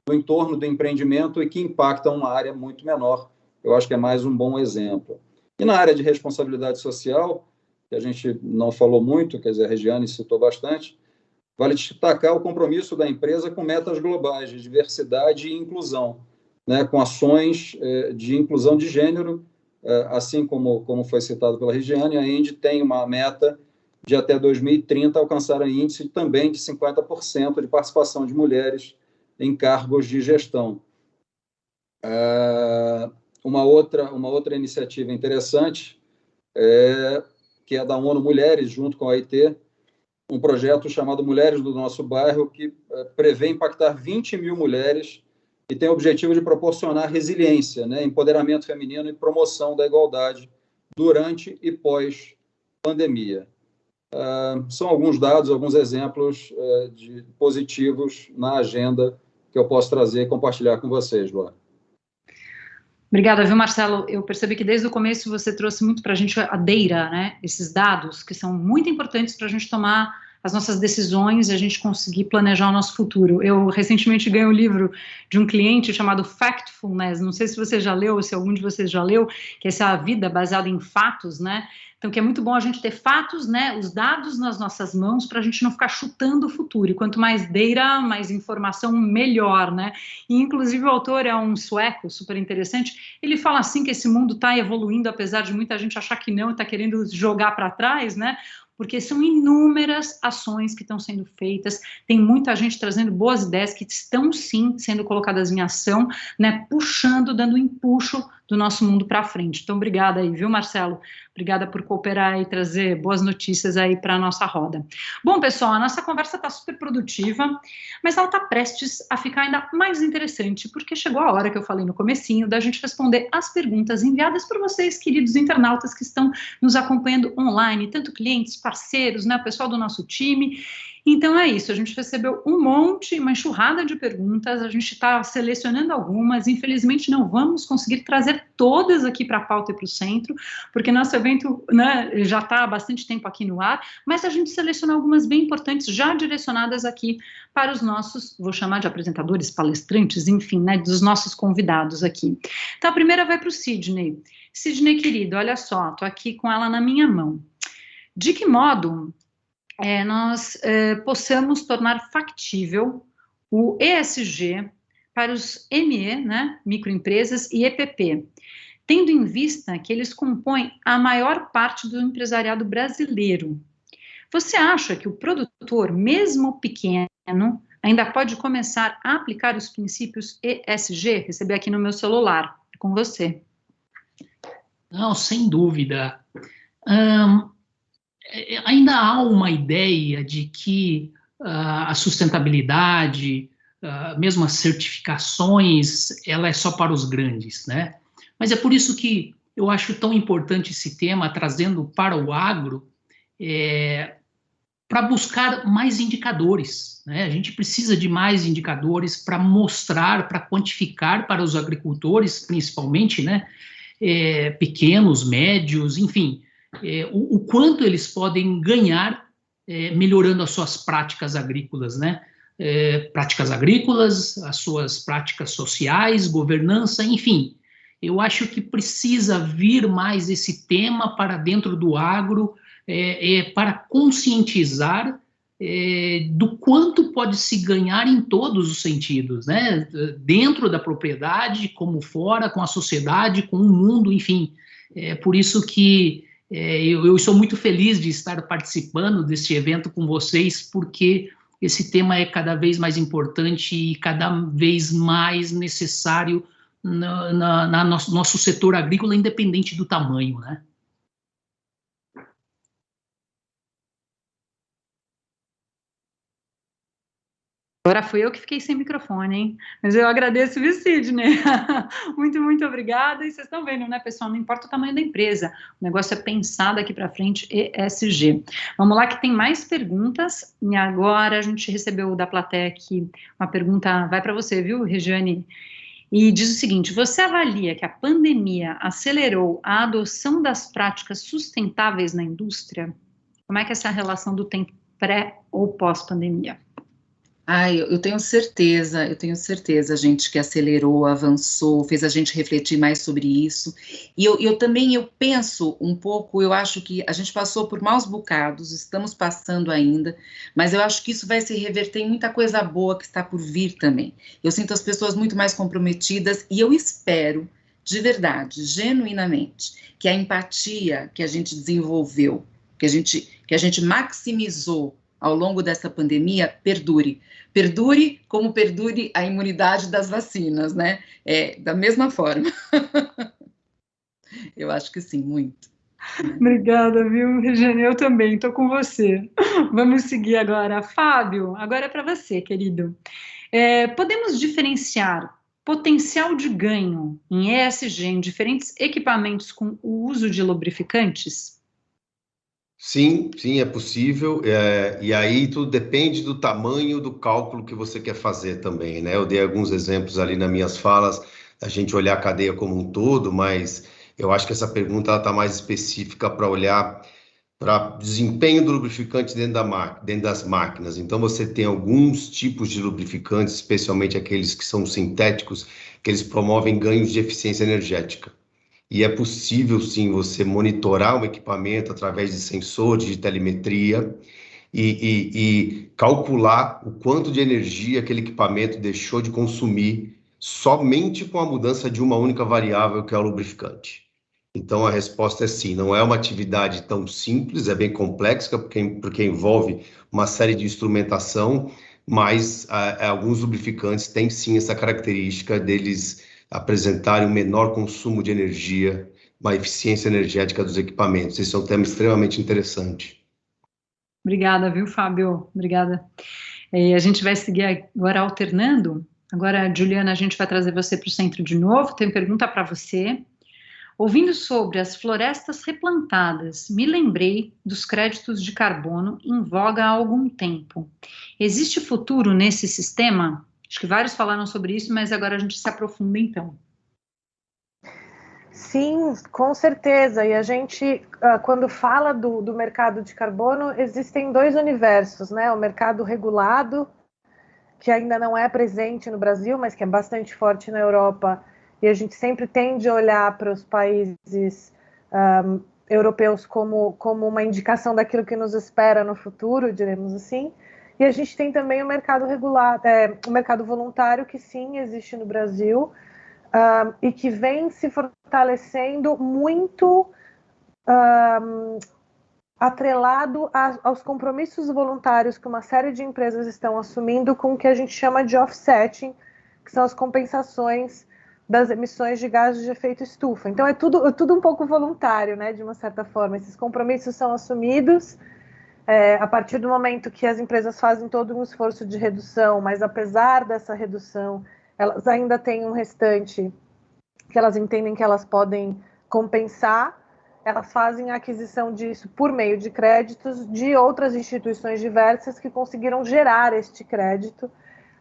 no entorno do empreendimento e que impactam uma área muito menor. Eu acho que é mais um bom exemplo. E na área de responsabilidade social, que a gente não falou muito, quer dizer, a Regiane citou bastante, vale destacar o compromisso da empresa com metas globais de diversidade e inclusão, né, com ações de inclusão de gênero, assim como foi citado pela Regiane. A Endy tem uma meta de até 2030 alcançar um índice também de 50% de participação de mulheres em cargos de gestão. Uma outra iniciativa interessante que é da ONU Mulheres, junto com a OIT, um projeto chamado Mulheres do Nosso Bairro, que prevê impactar 20 mil mulheres e tem o objetivo de proporcionar resiliência, né, empoderamento feminino e promoção da igualdade durante e pós-pandemia. São alguns dados, alguns exemplos positivos na agenda que eu posso trazer e compartilhar com vocês, Luana. Obrigada, viu, Marcelo? Eu percebi que desde o começo você trouxe muito para a gente a data, né? Esses dados que são muito importantes para a gente tomar as nossas decisões e a gente conseguir planejar o nosso futuro. Eu recentemente ganhei um livro de um cliente chamado Factfulness, não sei se você já leu, se algum de vocês já leu, que é essa vida baseada em fatos, né? Então, que é muito bom a gente ter fatos, né, os dados nas nossas mãos para a gente não ficar chutando o futuro. E quanto mais data, mais informação, melhor, né? E, inclusive, o autor é um sueco, super interessante. Ele fala assim que esse mundo está evoluindo, apesar de muita gente achar que não e está querendo jogar para trás, né? Porque são inúmeras ações que estão sendo feitas, tem muita gente trazendo boas ideias que estão, sim, sendo colocadas em ação, né, puxando, dando um empuxo do nosso mundo para frente. Então, obrigada aí, viu, Marcelo? Obrigada por cooperar e trazer boas notícias aí para a nossa roda. Bom, pessoal, a nossa conversa está super produtiva, mas ela está prestes a ficar ainda mais interessante, porque chegou a hora que eu falei no comecinho da gente responder as perguntas enviadas por vocês, queridos internautas que estão nos acompanhando online, tanto clientes, parceiros, né, o pessoal do nosso time. Então é isso, a gente recebeu uma enxurrada de perguntas, a gente está selecionando algumas, infelizmente não vamos conseguir trazer todas aqui para a pauta e para o centro, porque nosso evento, né, já está há bastante tempo aqui no ar, mas a gente selecionou algumas bem importantes, já direcionadas aqui para os nossos, vou chamar de apresentadores, palestrantes, enfim, né, dos nossos convidados aqui. Então a primeira vai para o Sidney. Sidney, querido, olha só, estou aqui com ela na minha mão. De que modo nós possamos tornar factível o ESG para os ME, né, microempresas, e EPP, tendo em vista que eles compõem a maior parte do empresariado brasileiro. Você acha que o produtor, mesmo pequeno, ainda pode começar a aplicar os princípios ESG? Recebi aqui no meu celular, é com você. Não, sem dúvida. Ainda há uma ideia de que a sustentabilidade, mesmo as certificações, ela é só para os grandes, né? Mas é por isso que eu acho tão importante esse tema, trazendo para o agro, para buscar mais indicadores, né? A gente precisa de mais indicadores para mostrar, para quantificar para os agricultores, principalmente, né? Pequenos, médios, enfim, o quanto eles podem ganhar melhorando as suas práticas agrícolas, né? Práticas agrícolas, as suas práticas sociais, governança, enfim. Eu acho que precisa vir mais esse tema para dentro do agro, para conscientizar do quanto pode se ganhar em todos os sentidos, né? Dentro da propriedade, como fora, com a sociedade, com o mundo, enfim. É por isso que eu sou muito feliz de estar participando deste evento com vocês, porque esse tema é cada vez mais importante e cada vez mais necessário no nosso setor agrícola, independente do tamanho, né? Agora fui eu que fiquei sem microfone, hein? Mas eu agradeço, viu, Sidney? Muito, muito obrigada. E vocês estão vendo, né, pessoal? Não importa o tamanho da empresa. O negócio é pensar daqui para frente, ESG. Vamos lá, que tem mais perguntas. E agora a gente recebeu da plateia aqui uma pergunta, vai para você, viu, Regiane? E diz o seguinte: você avalia que a pandemia acelerou a adoção das práticas sustentáveis na indústria? Como é que é essa relação do tempo pré ou pós-pandemia? Eu tenho certeza, gente, que acelerou, avançou, fez a gente refletir mais sobre isso. E eu também penso um pouco, eu acho que a gente passou por maus bocados, estamos passando ainda, mas eu acho que isso vai se reverter em muita coisa boa que está por vir também. Eu sinto as pessoas muito mais comprometidas e eu espero, de verdade, genuinamente, que a empatia que a gente desenvolveu, que a gente maximizou ao longo dessa pandemia, perdure como perdure a imunidade das vacinas, né? Da mesma forma. Eu acho que sim, muito. Obrigada, viu, Regiane? Eu também, estou com você. Vamos seguir agora. Fábio, agora é para você, querido. Podemos diferenciar potencial de ganho em ESG em diferentes equipamentos com o uso de lubrificantes? Sim, é possível, e aí tudo depende do tamanho do cálculo que você quer fazer também, né? Eu dei alguns exemplos ali nas minhas falas, a gente olhar a cadeia como um todo, mas eu acho que essa pergunta está mais específica para olhar para desempenho do lubrificante dentro das máquinas. Então, você tem alguns tipos de lubrificantes, especialmente aqueles que são sintéticos, que eles promovem ganhos de eficiência energética. E é possível, sim, você monitorar um equipamento através de sensores de telemetria e calcular o quanto de energia aquele equipamento deixou de consumir somente com a mudança de uma única variável, que é o lubrificante. Então, a resposta é sim, não é uma atividade tão simples, é bem complexa, porque envolve uma série de instrumentação, mas alguns lubrificantes têm sim essa característica deles apresentarem um menor consumo de energia, uma eficiência energética dos equipamentos. Esse é um tema extremamente interessante. Obrigada, viu, Fábio? Obrigada. A gente vai seguir agora alternando. Agora, Juliana, a gente vai trazer você para o centro de novo. Tem pergunta para você. Ouvindo sobre as florestas replantadas, me lembrei dos créditos de carbono em voga há algum tempo. Existe futuro nesse sistema? Acho que vários falaram sobre isso, mas agora a gente se aprofunda então. Sim, com certeza. E a gente, quando fala do mercado de carbono, existem dois universos, né? O mercado regulado, que ainda não é presente no Brasil, mas que é bastante forte na Europa, e a gente sempre tende a olhar para os países europeus como uma indicação daquilo que nos espera no futuro, diremos assim. E a gente tem também o mercado regulado, o mercado voluntário, que sim existe no Brasil, e que vem se fortalecendo muito atrelado aos compromissos voluntários que uma série de empresas estão assumindo com o que a gente chama de offsetting, que são as compensações das emissões de gases de efeito estufa. Então é tudo um pouco voluntário, né, de uma certa forma. Esses compromissos são assumidos a partir do momento que as empresas fazem todo um esforço de redução, mas apesar dessa redução, elas ainda têm um restante que elas entendem que elas podem compensar. Elas fazem a aquisição disso por meio de créditos de outras instituições diversas que conseguiram gerar este crédito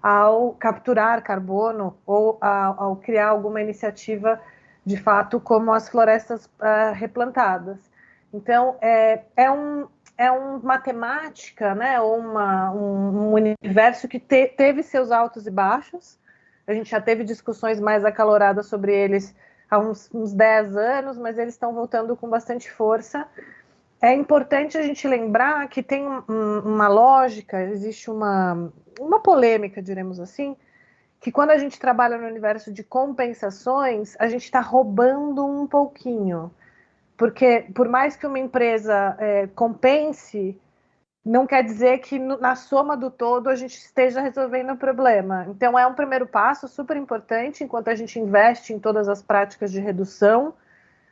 ao capturar carbono ou ao criar alguma iniciativa, de fato, como as florestas replantadas. Então, é uma temática, né, ou um universo que teve seus altos e baixos. A gente já teve discussões mais acaloradas sobre eles há uns 10 anos, mas eles estão voltando com bastante força. É importante a gente lembrar que tem uma lógica, existe uma polêmica, diremos assim, que quando a gente trabalha no universo de compensações, a gente está roubando um pouquinho. Porque por mais que uma empresa compense, não quer dizer que na soma do todo a gente esteja resolvendo o problema. Então é um primeiro passo super importante enquanto a gente investe em todas as práticas de redução,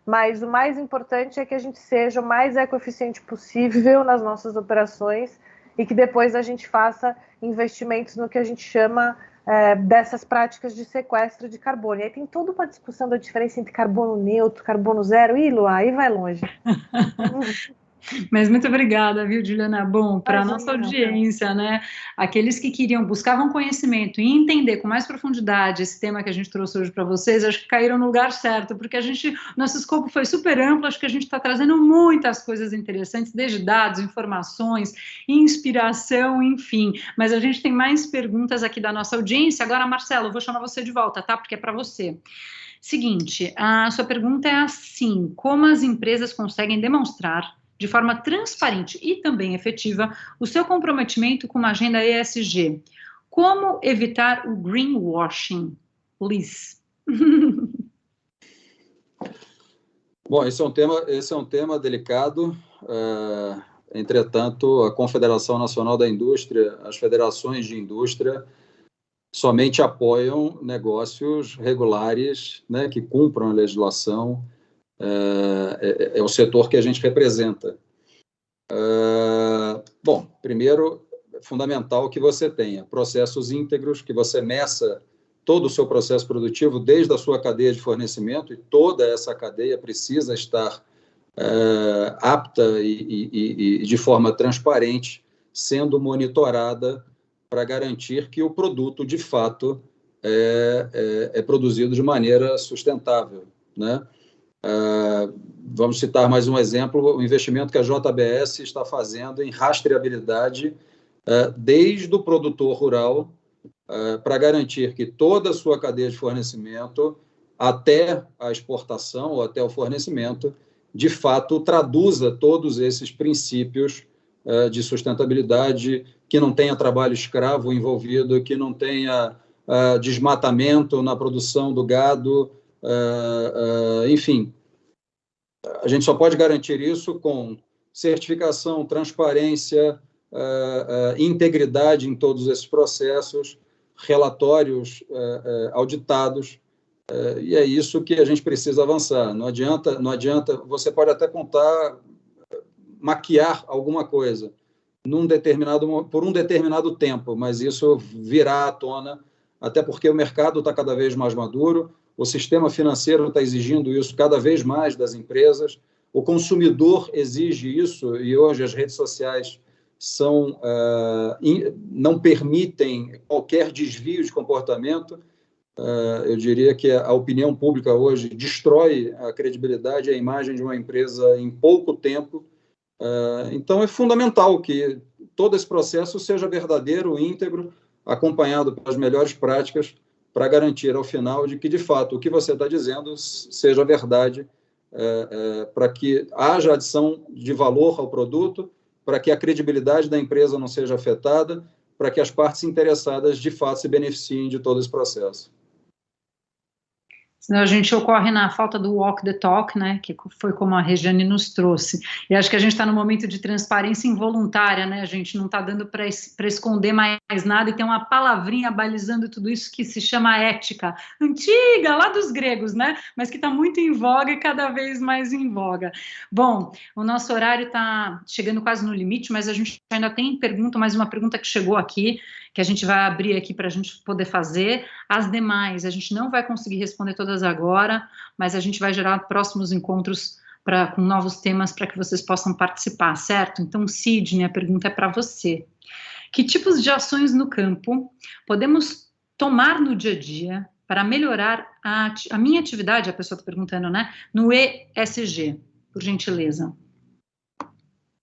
mas o mais importante é que a gente seja o mais ecoeficiente possível nas nossas operações e que depois a gente faça investimentos no que a gente chama dessas práticas de sequestro de carbono. E aí tem toda uma discussão da diferença entre carbono neutro, carbono zero. Ih, Lu, aí vai longe. Mas muito obrigada, viu, Juliana? Bom, para a nossa audiência, né? Aqueles que buscavam conhecimento e entender com mais profundidade esse tema que a gente trouxe hoje para vocês, acho que caíram no lugar certo, porque nosso escopo foi super amplo, acho que a gente está trazendo muitas coisas interessantes, desde dados, informações, inspiração, enfim. Mas a gente tem mais perguntas aqui da nossa audiência. Agora, Marcelo, eu vou chamar você de volta, tá? Porque é para você. Seguinte, a sua pergunta é assim: como as empresas conseguem demonstrar de forma transparente e também efetiva o seu comprometimento com uma agenda ESG? Como evitar o greenwashing? Liz. Bom, esse é um tema delicado. Entretanto, a Confederação Nacional da Indústria, as federações de indústria, somente apoiam negócios regulares, né, que cumpram a legislação. É o setor que a gente representa. Bom, primeiro, é fundamental que você tenha processos íntegros, que você meça todo o seu processo produtivo, desde a sua cadeia de fornecimento, e toda essa cadeia precisa estar apta e de forma transparente, sendo monitorada para garantir que o produto, de fato, é produzido de maneira sustentável, né? Vamos citar mais um exemplo: o investimento que a JBS está fazendo em rastreabilidade desde o produtor rural, para garantir que toda a sua cadeia de fornecimento, até a exportação ou até o fornecimento, de fato traduza todos esses princípios de sustentabilidade, que não tenha trabalho escravo envolvido, que não tenha desmatamento na produção do gado. Enfim, a gente só pode garantir isso com certificação, transparência, integridade em todos esses processos, relatórios auditados, e é isso que a gente precisa avançar. Não adianta, você pode até maquiar alguma coisa por um determinado tempo, mas isso virá à tona, até porque o mercado está cada vez mais maduro, o sistema financeiro está exigindo isso cada vez mais das empresas, o consumidor exige isso, e hoje as redes sociais não permitem qualquer desvio de comportamento. Eu diria que a opinião pública hoje destrói a credibilidade e a imagem de uma empresa em pouco tempo. Então, é fundamental que todo esse processo seja verdadeiro, íntegro, acompanhado pelas melhores práticas, para garantir, ao final, de que, de fato, o que você está dizendo seja verdade, para que haja adição de valor ao produto, para que a credibilidade da empresa não seja afetada, para que as partes interessadas, de fato, se beneficiem de todo esse processo. Senão a gente ocorre na falta do walk the talk, né, que foi como a Regiane nos trouxe. E acho que a gente está no momento de transparência involuntária, né, a gente não está dando para esconder mais nada, e tem uma palavrinha balizando tudo isso que se chama ética, antiga, lá dos gregos, né, mas que está muito em voga e cada vez mais em voga. Bom, o nosso horário está chegando quase no limite, mas a gente ainda tem mais uma pergunta que chegou aqui, que a gente vai abrir aqui para a gente poder fazer. As demais, a gente não vai conseguir responder todas agora, mas a gente vai gerar próximos encontros com novos temas para que vocês possam participar, certo? Então, Sidney, a pergunta é para você. Que tipos de ações no campo podemos tomar no dia a dia para melhorar a minha atividade, a pessoa está perguntando, né, no ESG, por gentileza?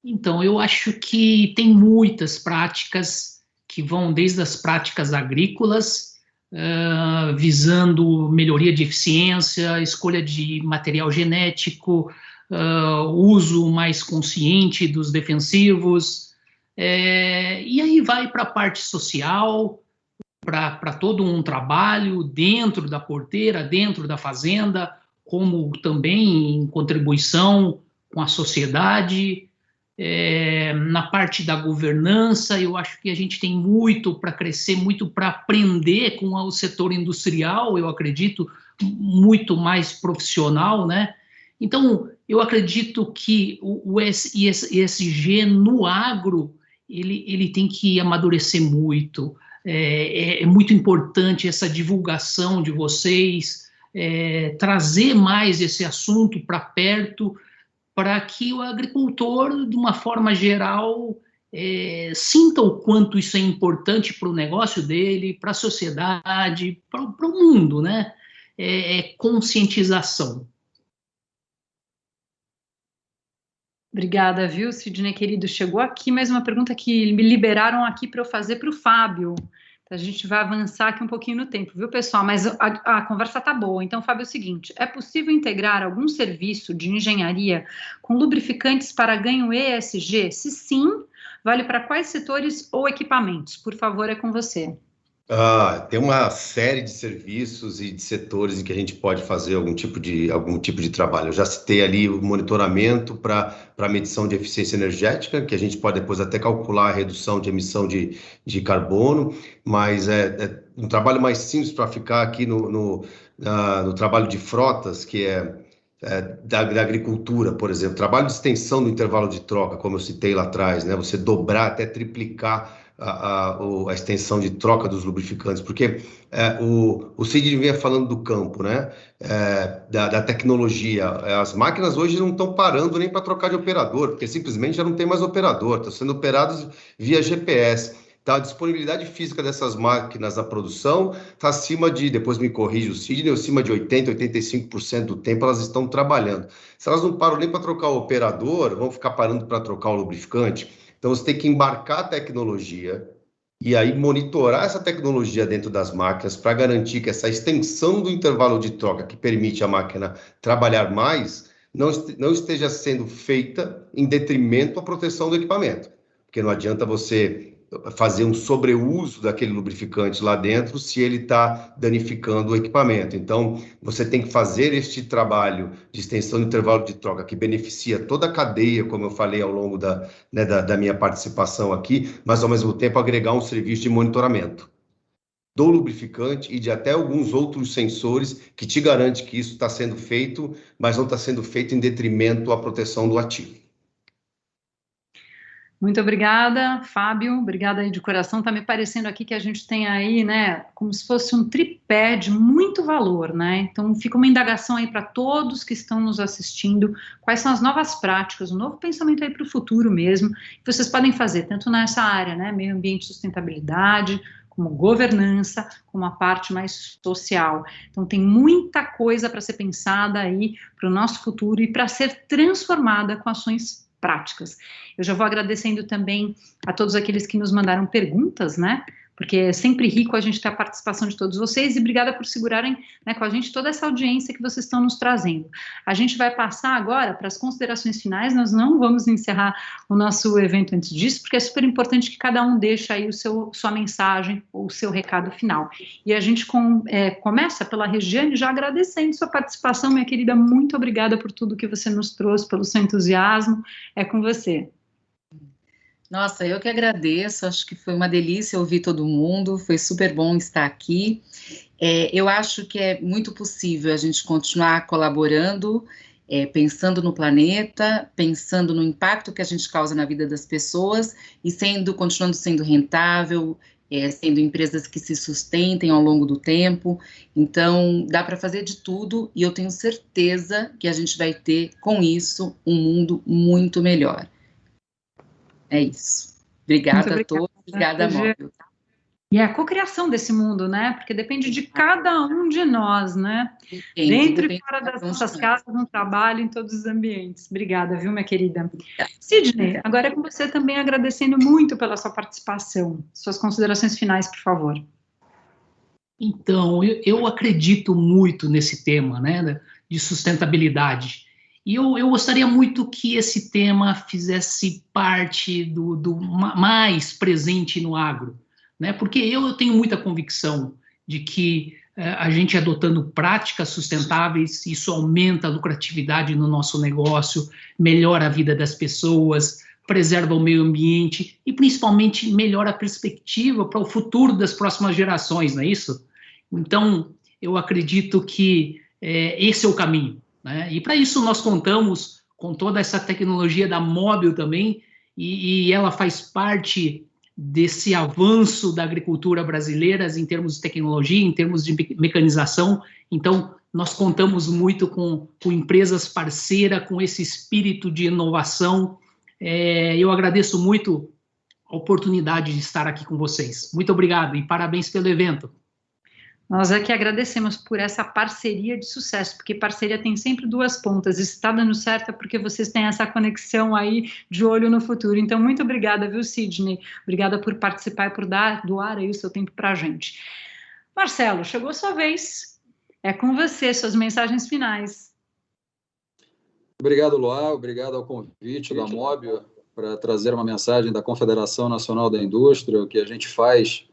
Então, eu acho que tem muitas práticas que vão desde as práticas agrícolas, visando melhoria de eficiência, escolha de material genético, uso mais consciente dos defensivos, e aí vai para a parte social, para todo um trabalho dentro da porteira, dentro da fazenda, como também em contribuição com a sociedade. Na parte da governança, eu acho que a gente tem muito para crescer, muito para aprender com o setor industrial, eu acredito, muito mais profissional, né? Então, eu acredito que o ESG no agro, ele tem que amadurecer muito. É muito importante essa divulgação de vocês, trazer mais esse assunto para perto, para que o agricultor, de uma forma geral, sinta o quanto isso é importante para o negócio dele, para a sociedade, para o mundo, né? Conscientização. Obrigada, viu, Sidney, querido? Chegou aqui mais uma pergunta que me liberaram aqui para eu fazer para o Fábio. A gente vai avançar aqui um pouquinho no tempo, viu, pessoal? Mas a conversa tá boa. Então, Fábio, é o seguinte: é possível integrar algum serviço de engenharia com lubrificantes para ganho ESG? Se sim, vale para quais setores ou equipamentos? Por favor, é com você. Tem uma série de serviços e de setores em que a gente pode fazer algum tipo de trabalho. Eu já citei ali o monitoramento para medição de eficiência energética, que a gente pode depois até calcular a redução de emissão de carbono, mas um trabalho mais simples para ficar aqui no trabalho de frotas, que da agricultura, por exemplo, trabalho de extensão do intervalo de troca, como eu citei lá atrás, né? Você dobrar até triplicar a extensão de troca dos lubrificantes, porque o Sidney vinha falando do campo, né? Da tecnologia. As máquinas hoje não estão parando nem para trocar de operador, porque simplesmente já não tem mais operador, estão sendo operados via GPS. Tá? A disponibilidade física dessas máquinas na produção está acima de, depois me corrige o Sidney, acima de 80%, 85% do tempo elas estão trabalhando. Se elas não param nem para trocar o operador, vão ficar parando para trocar o lubrificante. Então, você tem que embarcar a tecnologia e aí monitorar essa tecnologia dentro das máquinas para garantir que essa extensão do intervalo de troca que permite a máquina trabalhar mais não esteja sendo feita em detrimento à proteção do equipamento. Porque não adianta você fazer um sobreuso daquele lubrificante lá dentro se ele está danificando o equipamento. Então, você tem que fazer este trabalho de extensão do intervalo de troca que beneficia toda a cadeia, como eu falei ao longo da minha participação aqui, mas, ao mesmo tempo, agregar um serviço de monitoramento do lubrificante e de até alguns outros sensores que te garante que isso está sendo feito, mas não está sendo feito em detrimento à proteção do ativo. Muito obrigada, Fábio, obrigada aí de coração. Tá me parecendo aqui que a gente tem aí, né, como se fosse um tripé de muito valor, né? Então fica uma indagação aí para todos que estão nos assistindo, quais são as novas práticas, o novo pensamento aí para o futuro mesmo, que vocês podem fazer, tanto nessa área, né, meio ambiente e sustentabilidade, como governança, como a parte mais social. Então tem muita coisa para ser pensada aí para o nosso futuro e para ser transformada com ações práticas. Eu já vou agradecendo também a todos aqueles que nos mandaram perguntas, né? Porque é sempre rico a gente ter a participação de todos vocês e obrigada por segurarem, né, com a gente toda essa audiência que vocês estão nos trazendo. A gente vai passar agora para as considerações finais, nós não vamos encerrar o nosso evento antes disso, porque é super importante que cada um deixe aí sua mensagem ou o seu recado final. E a gente começa pela Regiane, já agradecendo sua participação, minha querida, muito obrigada por tudo que você nos trouxe, pelo seu entusiasmo, é com você. Nossa, eu que agradeço, acho que foi uma delícia ouvir todo mundo, foi super bom estar aqui. Eu acho que é muito possível a gente continuar colaborando, pensando no planeta, pensando no impacto que a gente causa na vida das pessoas e continuando sendo rentável, sendo empresas que se sustentem ao longo do tempo. Então, dá para fazer de tudo e eu tenho certeza que a gente vai ter, com isso, um mundo muito melhor. É isso. Obrigada a todos, obrigada, Móbil. E é a cocriação desse mundo, né? Porque depende de cada um de nós, né? Dentro e fora das nossas casas, no trabalho, em todos os ambientes. Obrigada, viu, minha querida? Sidney, agora é com você também, agradecendo muito pela sua participação. Suas considerações finais, por favor. Então, eu acredito muito nesse tema, né, de sustentabilidade. E eu gostaria muito que esse tema fizesse parte do mais presente no agro, né? Porque eu tenho muita convicção de que a gente adotando práticas sustentáveis, isso aumenta a lucratividade no nosso negócio, melhora a vida das pessoas, preserva o meio ambiente e principalmente melhora a perspectiva para o futuro das próximas gerações, não é isso? Então, eu acredito que esse é o caminho. E para isso nós contamos com toda essa tecnologia da Móbil também, e ela faz parte desse avanço da agricultura brasileira em termos de tecnologia, em termos de mecanização. Então, nós contamos muito com empresas parceiras, com esse espírito de inovação. Eu agradeço muito a oportunidade de estar aqui com vocês. Muito obrigado e parabéns pelo evento. Nós aqui agradecemos por essa parceria de sucesso, porque parceria tem sempre duas pontas, e se está dando certo é porque vocês têm essa conexão aí de olho no futuro. Então, muito obrigada, viu, Sidney? Obrigada por participar e por doar aí o seu tempo para a gente. Marcelo, chegou a sua vez. É com você, suas mensagens finais. Obrigado, Luá. Obrigado ao convite da Móbil para trazer uma mensagem da Confederação Nacional da Indústria, o que a gente faz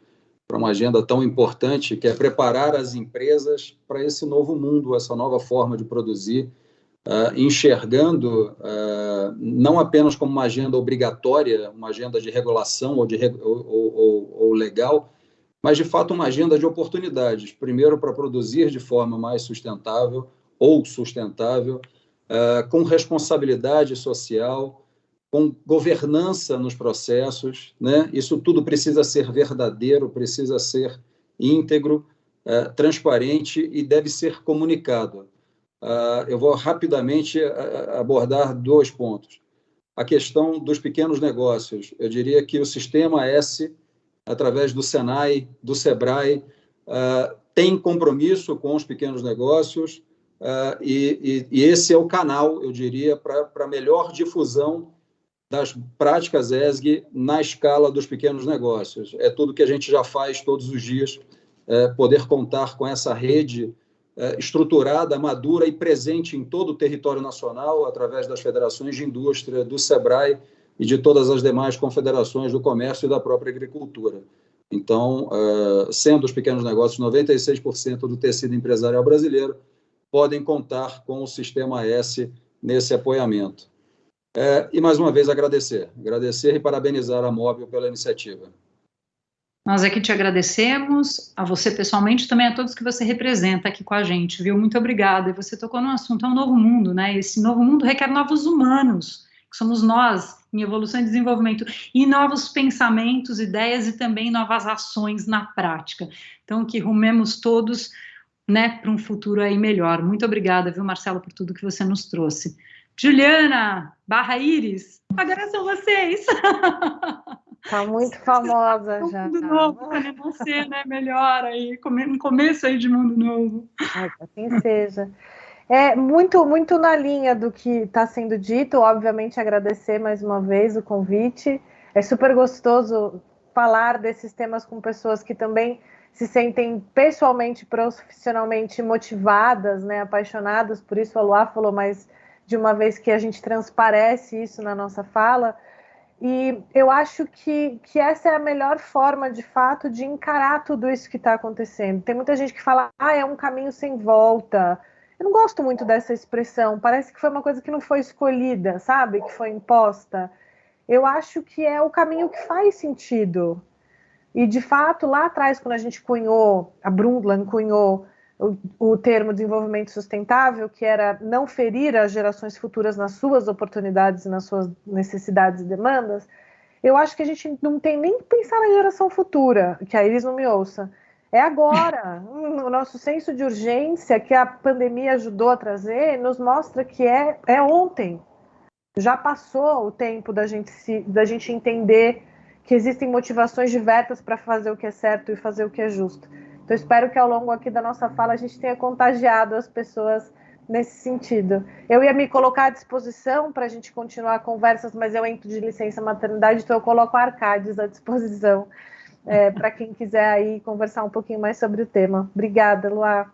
para uma agenda tão importante, que é preparar as empresas para esse novo mundo, essa nova forma de produzir, enxergando não apenas como uma agenda obrigatória, uma agenda de regulação ou legal, mas, de fato, uma agenda de oportunidades. Primeiro, para produzir de forma mais sustentável ou sustentável, com responsabilidade social, com governança nos processos, né? Isso tudo precisa ser verdadeiro, precisa ser íntegro, transparente e deve ser comunicado. Eu vou rapidamente abordar 2 pontos. A questão dos pequenos negócios. Eu diria que o Sistema S, através do Senai, do Sebrae, tem compromisso com os pequenos negócios e esse é o canal, eu diria, para melhor difusão das práticas ESG na escala dos pequenos negócios. É tudo que a gente já faz todos os dias, poder contar com essa rede estruturada, madura e presente em todo o território nacional, através das federações de indústria, do Sebrae e de todas as demais confederações do comércio e da própria agricultura. Então, sendo os pequenos negócios 96% do tecido empresarial brasileiro, podem contar com o Sistema S nesse apoiamento. E, mais uma vez, agradecer e parabenizar a Móbil pela iniciativa. Nós aqui te agradecemos, a você pessoalmente, também a todos que você representa aqui com a gente, viu? Muito obrigada. E você tocou num assunto, é um novo mundo, né? Esse novo mundo requer novos humanos, que somos nós, em evolução e desenvolvimento, e novos pensamentos, ideias e também novas ações na prática. Então, que rumemos todos, né, para um futuro aí melhor. Muito obrigada, viu, Marcelo, por tudo que você nos trouxe. Juliana /Iris, agora são vocês. Tá muito famosa já. Mundo novo para você, né? Melhor aí, no começo aí de mundo novo. Assim seja. Muito, muito na linha do que está sendo dito, obviamente agradecer mais uma vez o convite. É super gostoso falar desses temas com pessoas que também se sentem pessoalmente, profissionalmente motivadas, né? Apaixonadas, por isso a Luá falou mais de uma vez que a gente transparece isso na nossa fala, e eu acho que essa é a melhor forma, de fato, de encarar tudo isso que está acontecendo. Tem muita gente que fala, é um caminho sem volta. Eu não gosto muito dessa expressão, parece que foi uma coisa que não foi escolhida, sabe? Que foi imposta. Eu acho que é o caminho que faz sentido. E, de fato, lá atrás, quando a gente cunhou, a Brundtland cunhou o termo desenvolvimento sustentável, que era não ferir as gerações futuras nas suas oportunidades e nas suas necessidades e demandas, eu acho que a gente não tem nem que pensar na geração futura, que a Iris não me ouça. É agora. O nosso senso de urgência que a pandemia ajudou a trazer nos mostra que é ontem. Já passou o tempo da gente entender que existem motivações diversas para fazer o que é certo e fazer o que é justo. Então, espero que ao longo aqui da nossa fala a gente tenha contagiado as pessoas nesse sentido. Eu ia me colocar à disposição para a gente continuar conversas, mas eu entro de licença maternidade, então eu coloco a Arcades à disposição para quem quiser aí conversar um pouquinho mais sobre o tema. Obrigada, Luá.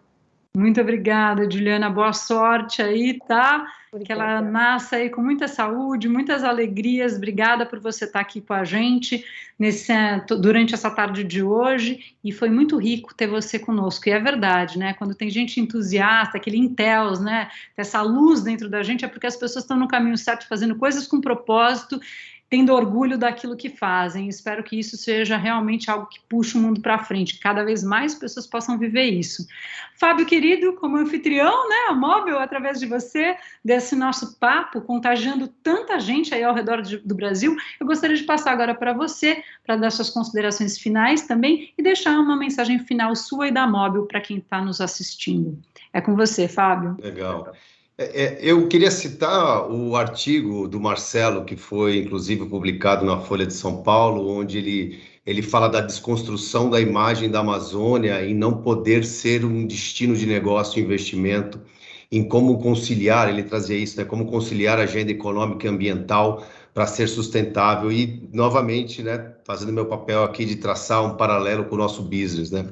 Muito obrigada, Juliana. Boa sorte aí, tá? Obrigada. Que ela nasça aí com muita saúde, muitas alegrias. Obrigada por você estar aqui com a gente durante essa tarde de hoje. E foi muito rico ter você conosco. E é verdade, né? Quando tem gente entusiasta, aquele intel, né? Essa luz dentro da gente, é porque as pessoas estão no caminho certo, fazendo coisas com propósito. tendo orgulho daquilo que fazem. Espero que isso seja realmente algo que puxe o mundo para frente, que cada vez mais pessoas possam viver isso. Fábio, querido, como anfitrião, né, a Mobil, através de você, desse nosso papo, contagiando tanta gente aí ao redor do Brasil, eu gostaria de passar agora para você, para dar suas considerações finais também, e deixar uma mensagem final sua e da Mobil para quem está nos assistindo. É com você, Fábio. Legal. Eu queria citar o artigo do Marcelo, que foi, inclusive, publicado na Folha de São Paulo, onde ele fala da desconstrução da imagem da Amazônia e não poder ser um destino de negócio e investimento, em como conciliar, ele trazia isso, né, como conciliar a agenda econômica e ambiental para ser sustentável e, novamente, né, fazendo meu papel aqui de traçar um paralelo com o nosso business, né?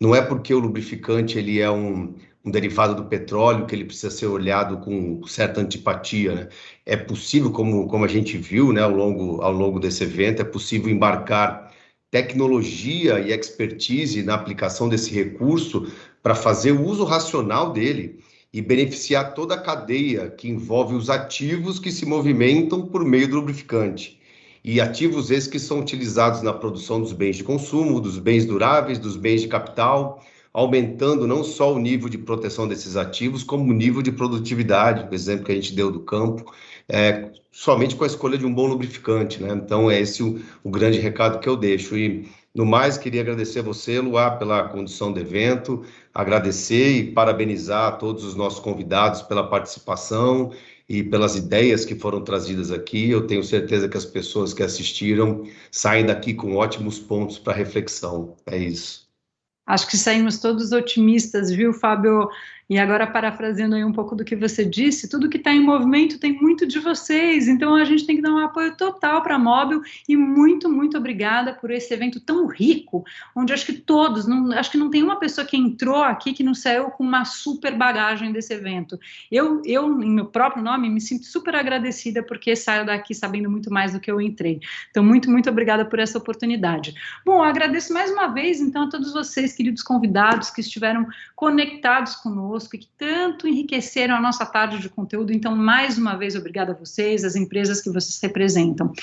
Não é porque o lubrificante ele é um derivado do petróleo que ele precisa ser olhado com certa antipatia, né? É possível, como a gente viu, né, ao longo desse evento, é possível embarcar tecnologia e expertise na aplicação desse recurso para fazer o uso racional dele e beneficiar toda a cadeia que envolve os ativos que se movimentam por meio do lubrificante. E ativos esses que são utilizados na produção dos bens de consumo, dos bens duráveis, dos bens de capital, aumentando não só o nível de proteção desses ativos, como o nível de produtividade, o exemplo que a gente deu do campo, somente com a escolha de um bom lubrificante, né? Então, é esse o grande recado que eu deixo. E, no mais, queria agradecer a você, Luá, pela condução do evento, agradecer e parabenizar a todos os nossos convidados pela participação e pelas ideias que foram trazidas aqui. Eu tenho certeza que as pessoas que assistiram saem daqui com ótimos pontos para reflexão. É isso. Acho que saímos todos otimistas, viu, Fábio? E agora, parafraseando aí um pouco do que você disse, tudo que está em movimento tem muito de vocês, então a gente tem que dar um apoio total para a Mobil e muito, muito obrigada por esse evento tão rico, onde acho que todos, acho que não tem uma pessoa que entrou aqui que não saiu com uma super bagagem desse evento. Eu, em meu próprio nome, me sinto super agradecida porque saio daqui sabendo muito mais do que eu entrei. Então, muito, muito obrigada por essa oportunidade. Bom, eu agradeço mais uma vez, então, a todos vocês, queridos convidados, que estiveram conectados conosco, e que tanto enriqueceram a nossa tarde de conteúdo. Então, mais uma vez, obrigada a vocês, as empresas que vocês representam.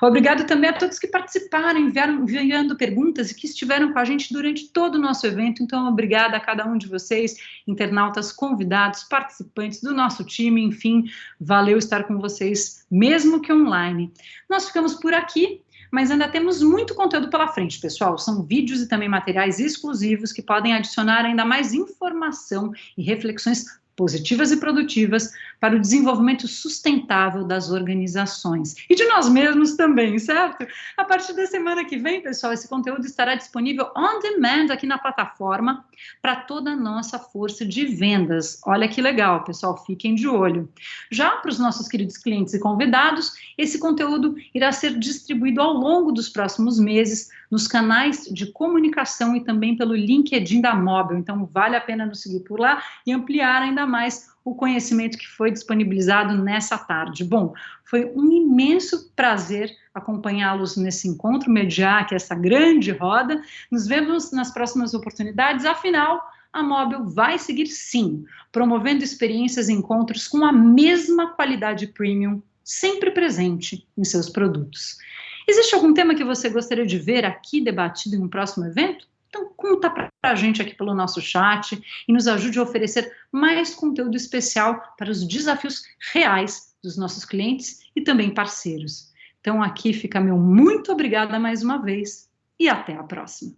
Obrigado também a todos que participaram, enviando perguntas e que estiveram com a gente durante todo o nosso evento. Então, obrigada a cada um de vocês, internautas, convidados, participantes do nosso time, enfim, valeu estar com vocês, mesmo que online. Nós ficamos por aqui, mas ainda temos muito conteúdo pela frente, pessoal. São vídeos e também materiais exclusivos que podem adicionar ainda mais informação e reflexões positivas e produtivas para o desenvolvimento sustentável das organizações e de nós mesmos também, certo? A partir da semana que vem, pessoal, esse conteúdo estará disponível on demand aqui na plataforma para toda a nossa força de vendas. Olha que legal, pessoal, fiquem de olho. Já para os nossos queridos clientes e convidados, esse conteúdo irá ser distribuído ao longo dos próximos meses nos canais de comunicação e também pelo LinkedIn da Mobil. Então, vale a pena nos seguir por lá e ampliar ainda mais o conhecimento que foi disponibilizado nessa tarde. Bom, foi um imenso prazer acompanhá-los nesse encontro, mediar aqui essa grande roda. Nos vemos nas próximas oportunidades. Afinal, a Mobil vai seguir, sim, promovendo experiências e encontros com a mesma qualidade premium, sempre presente em seus produtos. Existe algum tema que você gostaria de ver aqui debatido em um próximo evento? Então, conta para a gente aqui pelo nosso chat e nos ajude a oferecer mais conteúdo especial para os desafios reais dos nossos clientes e também parceiros. Então, aqui fica meu muito obrigada mais uma vez e até a próxima.